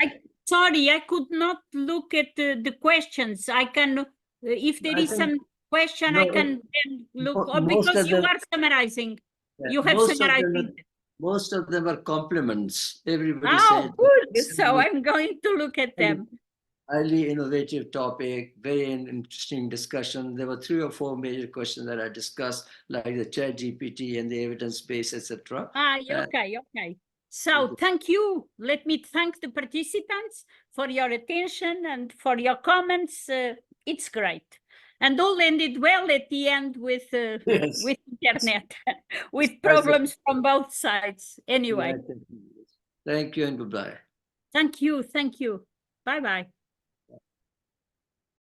Sorry, I could not look at the questions. I can, if there I is think- some question, I can then look, or most because of you them- are summarizing. Yeah, You have summarizing. most of them are compliments. Everybody Oh, said good. So I'm going to look at them. highly innovative topic, very interesting discussion. There were 3 or 4 major questions that I discussed, like the ChatGPT and the evidence base, etc. Okay. So thank you. Let me thank the participants for your attention and for your comments. It's great. And all ended well at the end with Yes. with internet, with problems from both sides. Anyway, Thank you and goodbye. thank you. Bye-bye.